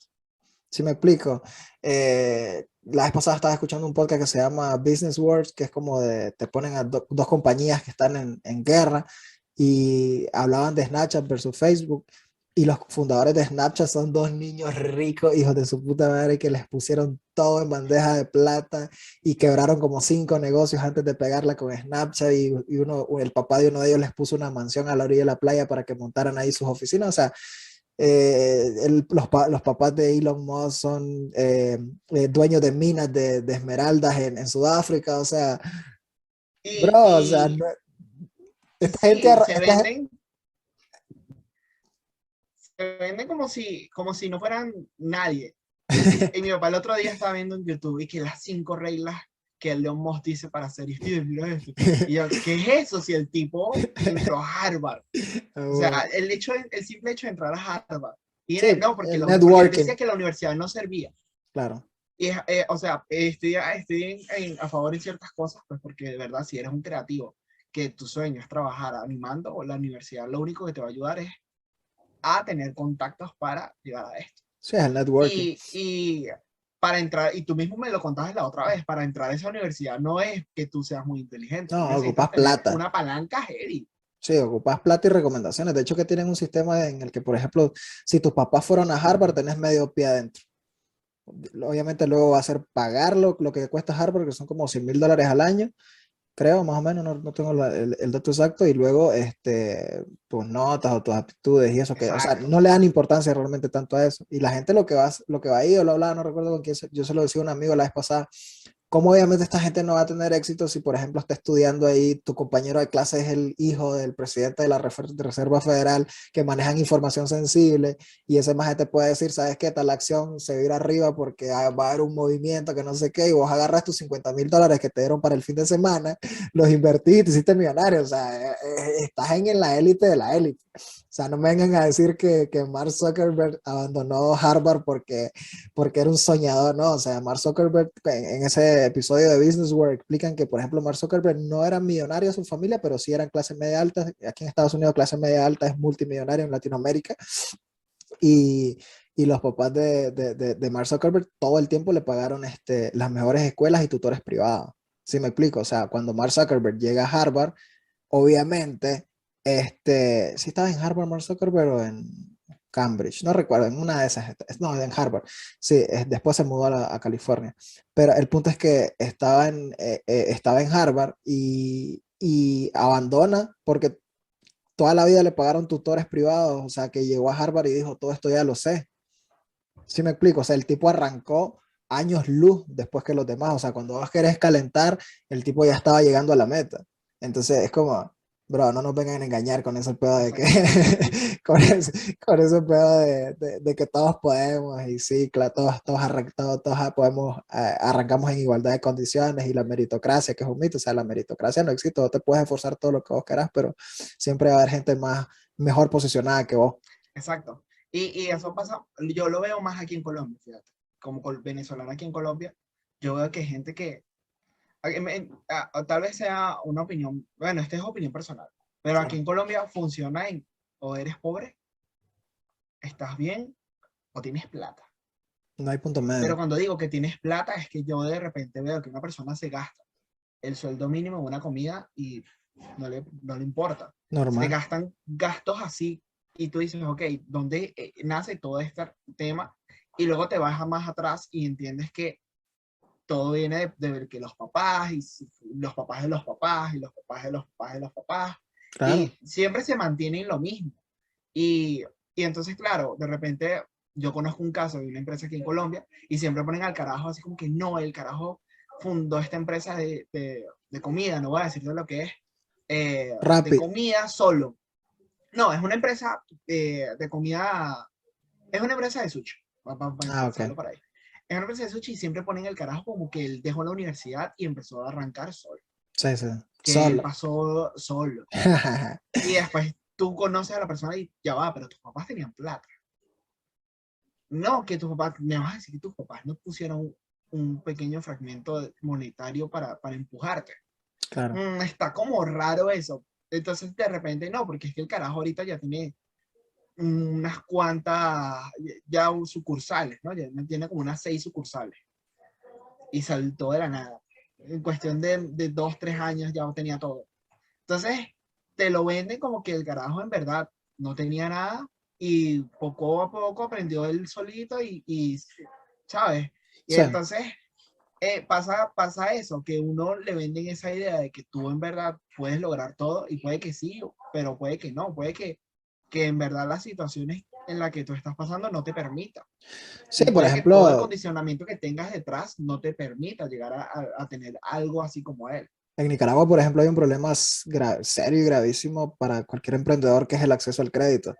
¿Sí me explico? La vez pasada estaba escuchando un podcast que se llama Business Wars, que es como de, te ponen a dos compañías que están en guerra y hablaban de Snapchat versus Facebook. Y los fundadores de Snapchat son dos niños ricos, hijos de su puta madre, que les pusieron todo en bandeja de plata y quebraron como 5 negocios antes de pegarla con Snapchat. Y el papá de uno de ellos les puso una mansión a la orilla de la playa para que montaran ahí sus oficinas. O sea, los papás de Elon Musk son dueños de minas de esmeraldas en Sudáfrica, o sea, y, bro, o sea, y esta gente, sí, se venden como si no fueran nadie. Y mi papá el otro día estaba viendo en YouTube y que las 5 reglas que Elon Musk dice para ser Steve, mira esto. Y yo, ¿qué es eso? Si el tipo entró a Harvard. O sea, bueno, el simple hecho de entrar a Harvard. Y sí, no, porque, el porque él networking, decía que la universidad no servía. claro. Y, o sea, estoy a favor en ciertas cosas, pues porque de verdad, si eres un creativo, que tu sueño es trabajar animando, o la universidad lo único que te va a ayudar es a tener contactos para llegar a esto. Sí, es el networking. Y para entrar, y tú mismo me lo contaste la otra vez, para entrar a esa universidad no es que tú seas muy inteligente, tú No, necesitas ocupas tener plata. una palanca heavy. Sí, ocupas plata y recomendaciones. De hecho, que tienen un sistema en el que, por ejemplo, si tus papás fueron a Harvard, tenés medio pie adentro. Obviamente luego va a ser pagar lo que cuesta Harvard, que son como $100,000 al año, creo, más o menos, no tengo el dato exacto, y luego tus notas o tus aptitudes y eso, que, o sea, Exacto. no le dan importancia realmente tanto a eso. Y la gente lo que va ahí, yo lo hablaba, no recuerdo con quién, yo se lo decía a un amigo la vez pasada, ¿cómo obviamente esta gente no va a tener éxito si, por ejemplo, está estudiando ahí, tu compañero de clase es el hijo del presidente de la Reserva Federal, que manejan información sensible, y ese más te puede decir, ¿sabes qué? Tal acción se va a ir arriba porque va a haber un movimiento que no sé qué, y vos agarras tus $50,000 que te dieron para el fin de semana, los invertís y te hiciste millonario, o sea, estás en la élite de la élite. O sea, no me vengan a decir que Mark Zuckerberg abandonó Harvard porque era un soñador, ¿no? O sea, Mark Zuckerberg, en ese episodio de Business World, explican que, por ejemplo, Mark Zuckerberg no era millonario su familia, pero sí eran clase media alta. Aquí en Estados Unidos, clase media alta es multimillonario en Latinoamérica. Y, y los papás de Mark Zuckerberg todo el tiempo le pagaron las mejores escuelas y tutores privados. ¿Sí me explico? O sea, cuando Mark Zuckerberg llega a Harvard, obviamente, si estaba en Harvard Mark Zuckerberg o en Cambridge, no recuerdo, en una de esas, no, en Harvard, sí, después se mudó a California, pero el punto es que estaba en Harvard y abandona porque toda la vida le pagaron tutores privados, o sea, que llegó a Harvard y dijo, todo esto ya lo sé. ¿Sí me explico? O sea, el tipo arrancó años luz después que los demás, o sea, cuando vos querés calentar, el tipo ya estaba llegando a la meta. Entonces, es como, Bro, no nos vengan a engañar con ese pedo de que, Exactamente. con ese pedo de que todos podemos y sí, claro, todos podemos, arrancamos en igualdad de condiciones y la meritocracia, que es un mito, o sea, la meritocracia no existe, vos te puedes esforzar todo lo que vos querás, pero siempre va a haber gente mejor posicionada que vos. Exacto. Y eso pasa, yo lo veo más aquí en Colombia, fíjate. Como venezolano aquí en Colombia, yo veo que hay gente que, tal vez sea una opinión, bueno, esta es opinión personal, pero aquí Claro. en Colombia funciona en o eres pobre, estás bien o tienes plata. No hay punto Pero medio. cuando digo que tienes plata es que yo de repente veo que una persona se gasta el sueldo mínimo en una comida y no le importa. Se Normal. gastan gastos así y tú dices, ok, ¿dónde nace todo este tema? Y luego te vas a más atrás y entiendes que todo viene de ver que los papás y los papás de los papás y los papás de los papás de los papás Claro. y siempre se mantienen lo mismo. Y, y entonces, claro, de repente yo conozco un caso de una empresa aquí en Colombia y siempre ponen al carajo así como que no, el carajo fundó esta empresa de comida, no voy a decirte lo que es, de Rappi. comida solo. No, es una empresa de comida, es una empresa de sushi, para Ah, ok. empezarlo por ahí. Es una empresa de sushi y siempre ponen el carajo como que él dejó la universidad y empezó a arrancar solo, Sí, sí. que él Solo. pasó solo. Y después tú conoces a la persona y ya va, pero tus papás tenían plata. No, que tus papás, me vas a decir que tus papás no pusieron un pequeño fragmento monetario para empujarte. Claro. Está como raro eso. Entonces de repente no, porque es que el carajo ahorita ya tiene unas cuantas, ya sucursales, ¿no? Ya tiene como unas 6 sucursales y saltó de la nada. En cuestión de 2, 3 años ya tenía todo. Entonces, te lo venden como que el carajo en verdad no tenía nada y poco a poco aprendió él solito y ¿sabes? Y Sí. entonces pasa eso, que uno le venden esa idea de que tú en verdad puedes lograr todo y puede que sí, pero puede que no, puede que en verdad las situaciones en las que tú estás pasando no te permitan. Sí, Y por puede que todo el ejemplo, condicionamiento que tengas detrás no te permita llegar a tener algo así como él. en Nicaragua, por ejemplo, hay un problema serio y gravísimo para cualquier emprendedor que es el acceso al crédito.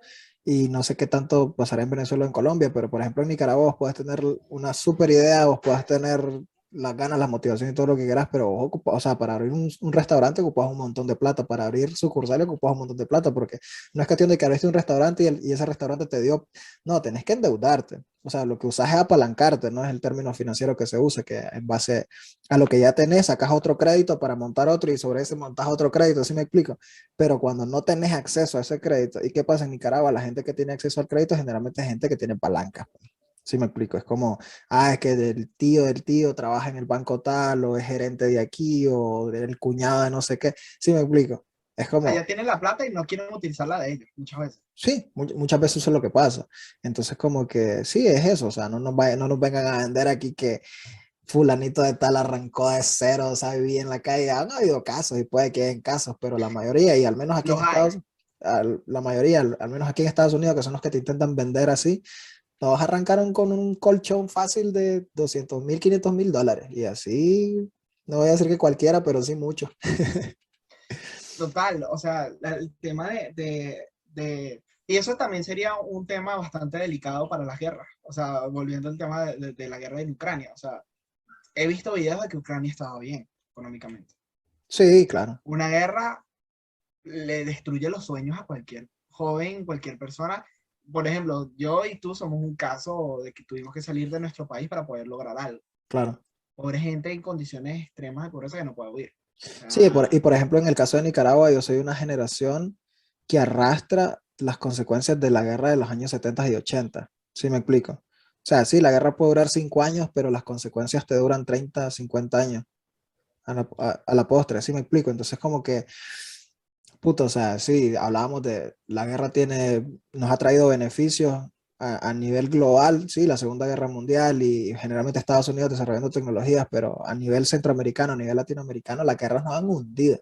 Y no sé qué tanto pasará en Venezuela o en Colombia, pero por ejemplo en Nicaragua vos puedes tener una super idea, vos puedes tener las ganas, la motivación y todo lo que quieras, pero vos o sea, para abrir un restaurante ocupas un montón de plata, para abrir sucursales ocupas un montón de plata, porque no es cuestión de que abriste un restaurante y ese restaurante te dio, no, tenés que endeudarte. O sea, lo que usas es apalancarte, no es el término financiero que se usa, que en base a lo que ya tenés, sacas otro crédito para montar otro y sobre ese montas otro crédito, ¿sí me explico? Pero cuando no tenés acceso a ese crédito, ¿y qué pasa en Nicaragua? La gente que tiene acceso al crédito generalmente es gente que tiene palancas. ¿Sí me explico? Es como, es que del tío trabaja en el banco tal, o es gerente de aquí, o del cuñado de no sé qué. ¿Sí me explico? Es Allá como, tienen la plata y no quieren utilizarla de ellos muchas veces. sí, muchas veces eso es lo que pasa. Entonces, como que sí, es eso. O sea, no nos vengan a vender aquí que fulanito de tal arrancó de cero, o sea, vivía en la calle. Han habido casos y puede que hayan casos, pero la mayoría, y al menos aquí en Los hay. La mayoría, al menos aquí en Estados Unidos, que son los que te intentan vender así, todos arrancaron con un colchón fácil de 200.000, $500.000. Y así, no voy a decir que cualquiera, pero sí muchos. Total, o sea, el tema y eso también sería un tema bastante delicado para las guerras. O sea, volviendo al tema de la guerra en Ucrania. O sea, he visto videos de que Ucrania estaba bien económicamente. Sí, claro, Una guerra le destruye los sueños a cualquier joven, cualquier persona. Por ejemplo, yo y tú somos un caso de que tuvimos que salir de nuestro país para poder lograr algo. claro. Pobre gente en condiciones extremas de pobreza que no puede huir. O Sí, sea, y por ejemplo, en el caso de Nicaragua, yo soy una generación que arrastra las consecuencias de la guerra de los años 70 y 80. ¿Sí me explico? O sea, sí, la guerra puede durar 5 años, pero las consecuencias te duran 30, 50 años a la postre. ¿Sí me explico? Entonces, como que, puto, o sea, sí, hablábamos de la guerra nos ha traído beneficios a nivel global, sí, la Segunda Guerra Mundial y generalmente Estados Unidos desarrollando tecnologías, pero a nivel centroamericano, a nivel latinoamericano, las guerras nos han hundido.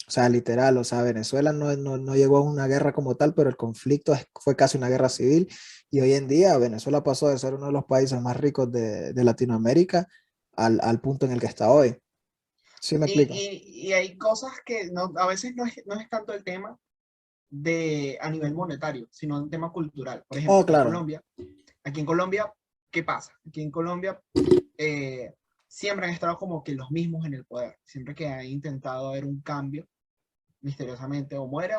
O sea, literal, o sea, Venezuela no llegó a una guerra como tal, pero el conflicto fue casi una guerra civil y hoy en día Venezuela pasó de ser uno de los países más ricos de Latinoamérica al punto en el que está hoy. Sí, me explico. Y hay cosas que no, a veces no es tanto el tema de a nivel monetario, sino un tema cultural. Por ejemplo, Oh, claro. aquí en Colombia, ¿qué pasa? Aquí en Colombia eh, siempre han estado como que los mismos en el poder. Siempre que han intentado haber un cambio, misteriosamente o muere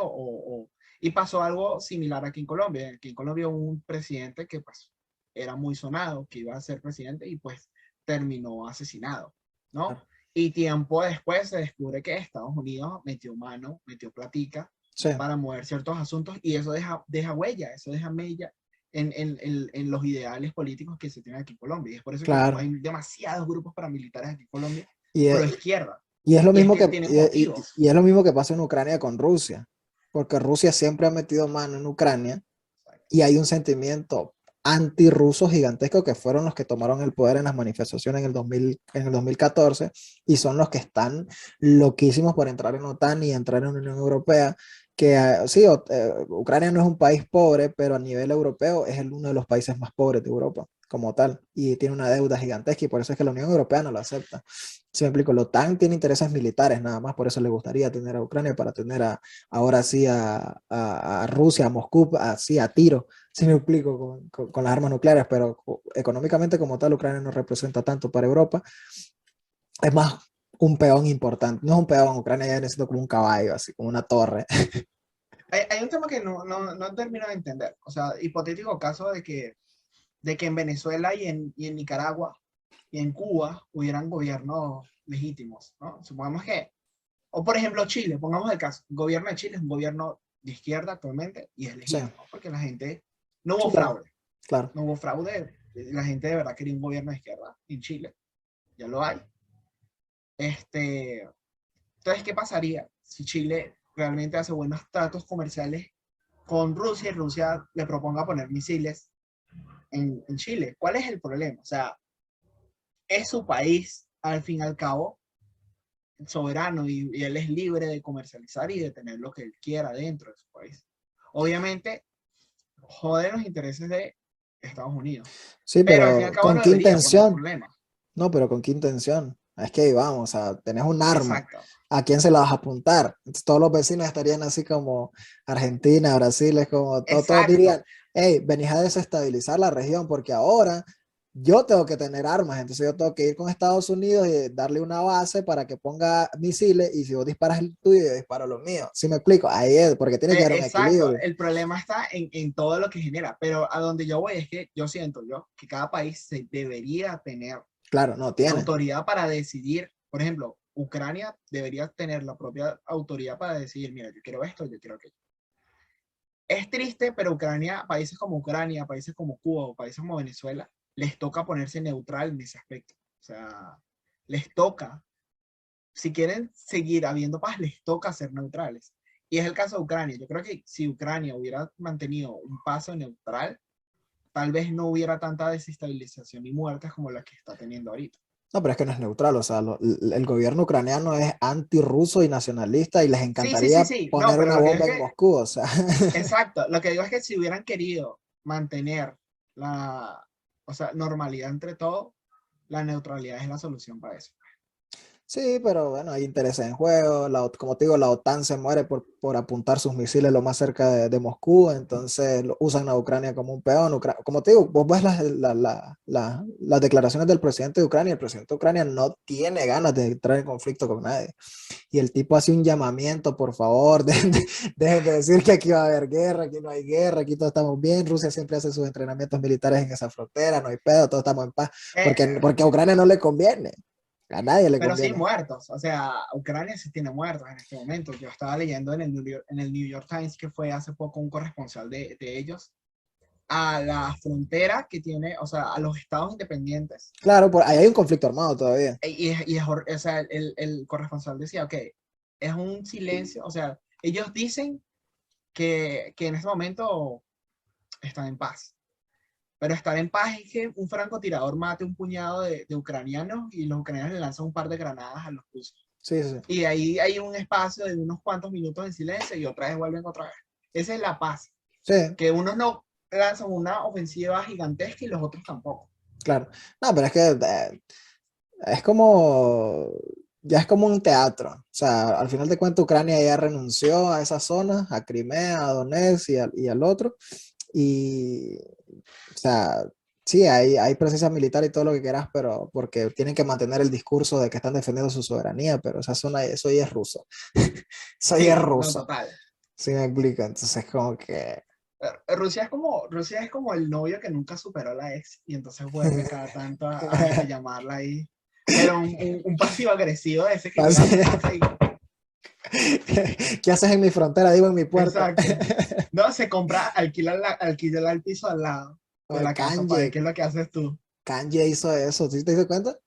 y pasó algo similar aquí en Colombia. Aquí en Colombia hubo un presidente que pues era muy sonado, que iba a ser presidente y pues terminó asesinado, ¿no? Claro. Y tiempo después se descubre que Estados Unidos metió mano, metió platica Sí, para mover ciertos asuntos y eso deja huella, eso deja mella en los ideales políticos que se tienen aquí en Colombia. Y es por eso que claro. hay demasiados grupos paramilitares aquí en Colombia, Y, pro izquierda. y es lo Y es mismo que que, tienen motivos. y es lo mismo que pasa en Ucrania con Rusia, porque Rusia siempre ha metido mano en Ucrania y hay un sentimiento antirruso gigantesco que fueron los que tomaron el poder en las manifestaciones en el 2000, en el 2014 y son los que están loquísimos por entrar en OTAN y entrar en la Unión Europea, que sí, Ucrania no es un país pobre, pero a nivel europeo es uno de los países más pobres de Europa como tal y tiene una deuda gigantesca y por eso es que la Unión Europea no lo acepta. Si me explico, la OTAN tiene intereses militares nada más, por eso le gustaría tener a Ucrania para tener ahora sí a Rusia, a Moscú, así a tiro, si me explico, con las armas nucleares, pero económicamente como tal Ucrania no representa tanto para Europa, es más un peón importante, no es un peón, Ucrania ya necesita como un caballo, así como una torre. Hay un tema que no termino de entender. O sea, hipotético caso de que en Venezuela y en Nicaragua y en Cuba hubieran gobiernos legítimos, ¿no? Supongamos que, o por ejemplo Chile, pongamos el caso, el gobierno de Chile es un gobierno de izquierda actualmente y es Sí, legítimo, porque la gente, no hubo sí, claro, fraude, claro. no hubo fraude, la gente de verdad quería un gobierno de izquierda en Chile, ya lo hay. Este, entonces, ¿qué pasaría si Chile realmente hace buenos tratos comerciales con Rusia y Rusia le proponga poner misiles en Chile? ¿Cuál es el problema? O sea, es su país, al fin y al cabo, soberano y él es libre de comercializar y de tener lo que él quiera dentro de su país. Obviamente, jode los intereses de Estados Unidos, Sí, pero al fin y al pero cabo ¿con no qué debería poner intención? problemas. No, pero ¿con qué intención? Es que ahí vamos, o sea, tenés un arma. Exacto, ¿A quién se la vas a apuntar? Entonces, todos los vecinos estarían así como Argentina, Brasil, es como todos exacto. dirían, hey, venís a desestabilizar la región porque ahora yo tengo que tener armas, entonces yo tengo que ir con Estados Unidos y darle una base para que ponga misiles y si vos disparas el tuyo, yo disparo los míos. ¿Sí me explico? Ahí es, porque tiene que haber un Exacto, equilibrio. el problema está en todo lo que genera, pero a donde yo voy es que yo siento yo que cada país se debería tener Claro, no tiene. autoridad para decidir. Por ejemplo, Ucrania debería tener la propia autoridad para decidir, mira, yo quiero esto, yo quiero aquello. Es triste, pero Ucrania, países como Cuba o países como Venezuela, les toca ponerse neutral en ese aspecto. O sea, les toca, si quieren seguir habiendo paz, les toca ser neutrales. Y es el caso de Ucrania. Yo creo que si Ucrania hubiera mantenido un paso neutral, tal vez no hubiera tanta desestabilización y muertes como la que está teniendo ahorita. No, pero es que no es neutral, o sea, el gobierno ucraniano es antirruso y nacionalista y les Sí, sí, sí, encantaría sí. No, poner pero una lo que digo es bomba en que, Moscú, o sea. exacto, lo que digo es que si hubieran querido mantener la, o sea, normalidad entre todo, la neutralidad es la solución para eso. Sí, pero bueno, hay intereses en juego. Como te digo, la OTAN se muere por apuntar sus misiles lo más cerca de Moscú, entonces usan a Ucrania como un peón. Como te digo, vos ves las declaraciones del presidente de Ucrania. El presidente de Ucrania no tiene ganas de entrar en conflicto con nadie. Y el tipo hace un llamamiento, por favor, dejen de decir que aquí va a haber guerra, aquí no hay guerra, aquí todos estamos bien. Rusia siempre hace sus entrenamientos militares en esa frontera, no hay pedo, todos estamos en paz, Eh, porque a Ucrania no le conviene. A nadie le pero sí conviene. muertos, o sea, Ucrania sí tiene muertos en este momento. Yo estaba leyendo en el New York Times que fue hace poco un corresponsal de ellos a la frontera que tiene, o sea, a los estados independientes. Claro, ahí hay un conflicto armado todavía. O sea, el corresponsal decía, ok, es un silencio, o sea, ellos dicen que en este momento están en paz, pero estar en paz es que un francotirador mate un puñado de ucranianos y los ucranianos le lanzan un par de granadas a los rusos. Sí, sí, sí. Y ahí hay un espacio de unos cuantos minutos de silencio y otra vez vuelven otra vez. Esa es la paz, Sí, que unos no lanzan una ofensiva gigantesca y los otros tampoco. claro. No, pero es que es como, ya es como un teatro. O sea, al final de cuentas Ucrania ya renunció a esa zona, a Crimea, a Donetsk y al otro. Y, o sea, sí, hay presencia militar y todo lo que quieras, pero porque tienen que mantener el discurso de que están defendiendo su soberanía, pero esa zona, eso ya es ruso. Eso ya es Sí, no, ruso. total. Sí me explica. Entonces, como que... Rusia es como el novio que nunca superó a la ex y entonces vuelve cada tanto a llamarla ahí. Pero un pasivo agresivo ese que llega a tu casa y... ¿Qué haces en mi frontera? Digo, en mi puerta. Exacto. No, se compra, alquila el piso al lado de Oye, la casa para ver qué es lo que haces tú. Kanye hizo eso. ¿Sí te diste cuenta?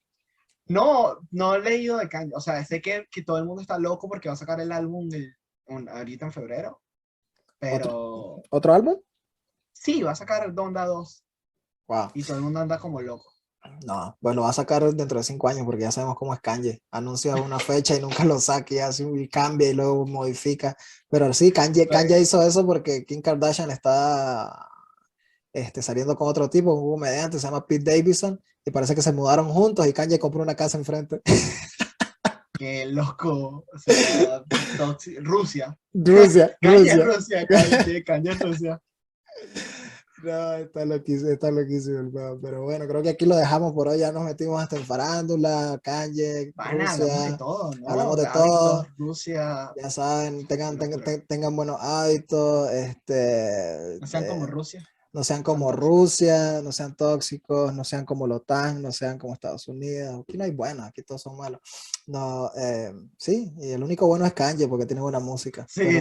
No, no he leído de Kanye. O sea, sé que todo el mundo está loco porque va a sacar el álbum ahorita en febrero. ¿Otro, Pero otro álbum? sí, va a sacar el Donda 2 Wow. y todo el mundo anda como loco. No, pues lo va a sacar dentro de 5 años porque ya sabemos cómo es Kanye. Anuncia una fecha y nunca lo saca y hace y cambia y luego modifica. Pero sí, Kanye hizo eso porque Kim Kardashian está saliendo con otro tipo, un comediante, se llama Pete Davidson, y parece que se mudaron juntos y Kanye compró una casa enfrente. Qué loco. O sea, Rusia. Rusia, Kanye es Rusia. Rusia, Kanye, sí, Kanye es Rusia. No, está loquísimo el juego. Pero bueno, creo que aquí lo dejamos por hoy. Ya nos metimos hasta en farándula, Kanye, Van, hablamos de Rusia, todo, hablamos ¿no? de Hábitos, todo. Rusia, Ya saben, qué locura. tengan buenos hábitos, No sean como Rusia, no sean no sean como tóxicos. Rusia, no sean tóxicos, no sean como la OTAN, no sean como Estados Unidos. Aquí no hay buenos, aquí todos son malos. No, sí, y el único bueno es Kanye porque tiene buena música. Sí, Pero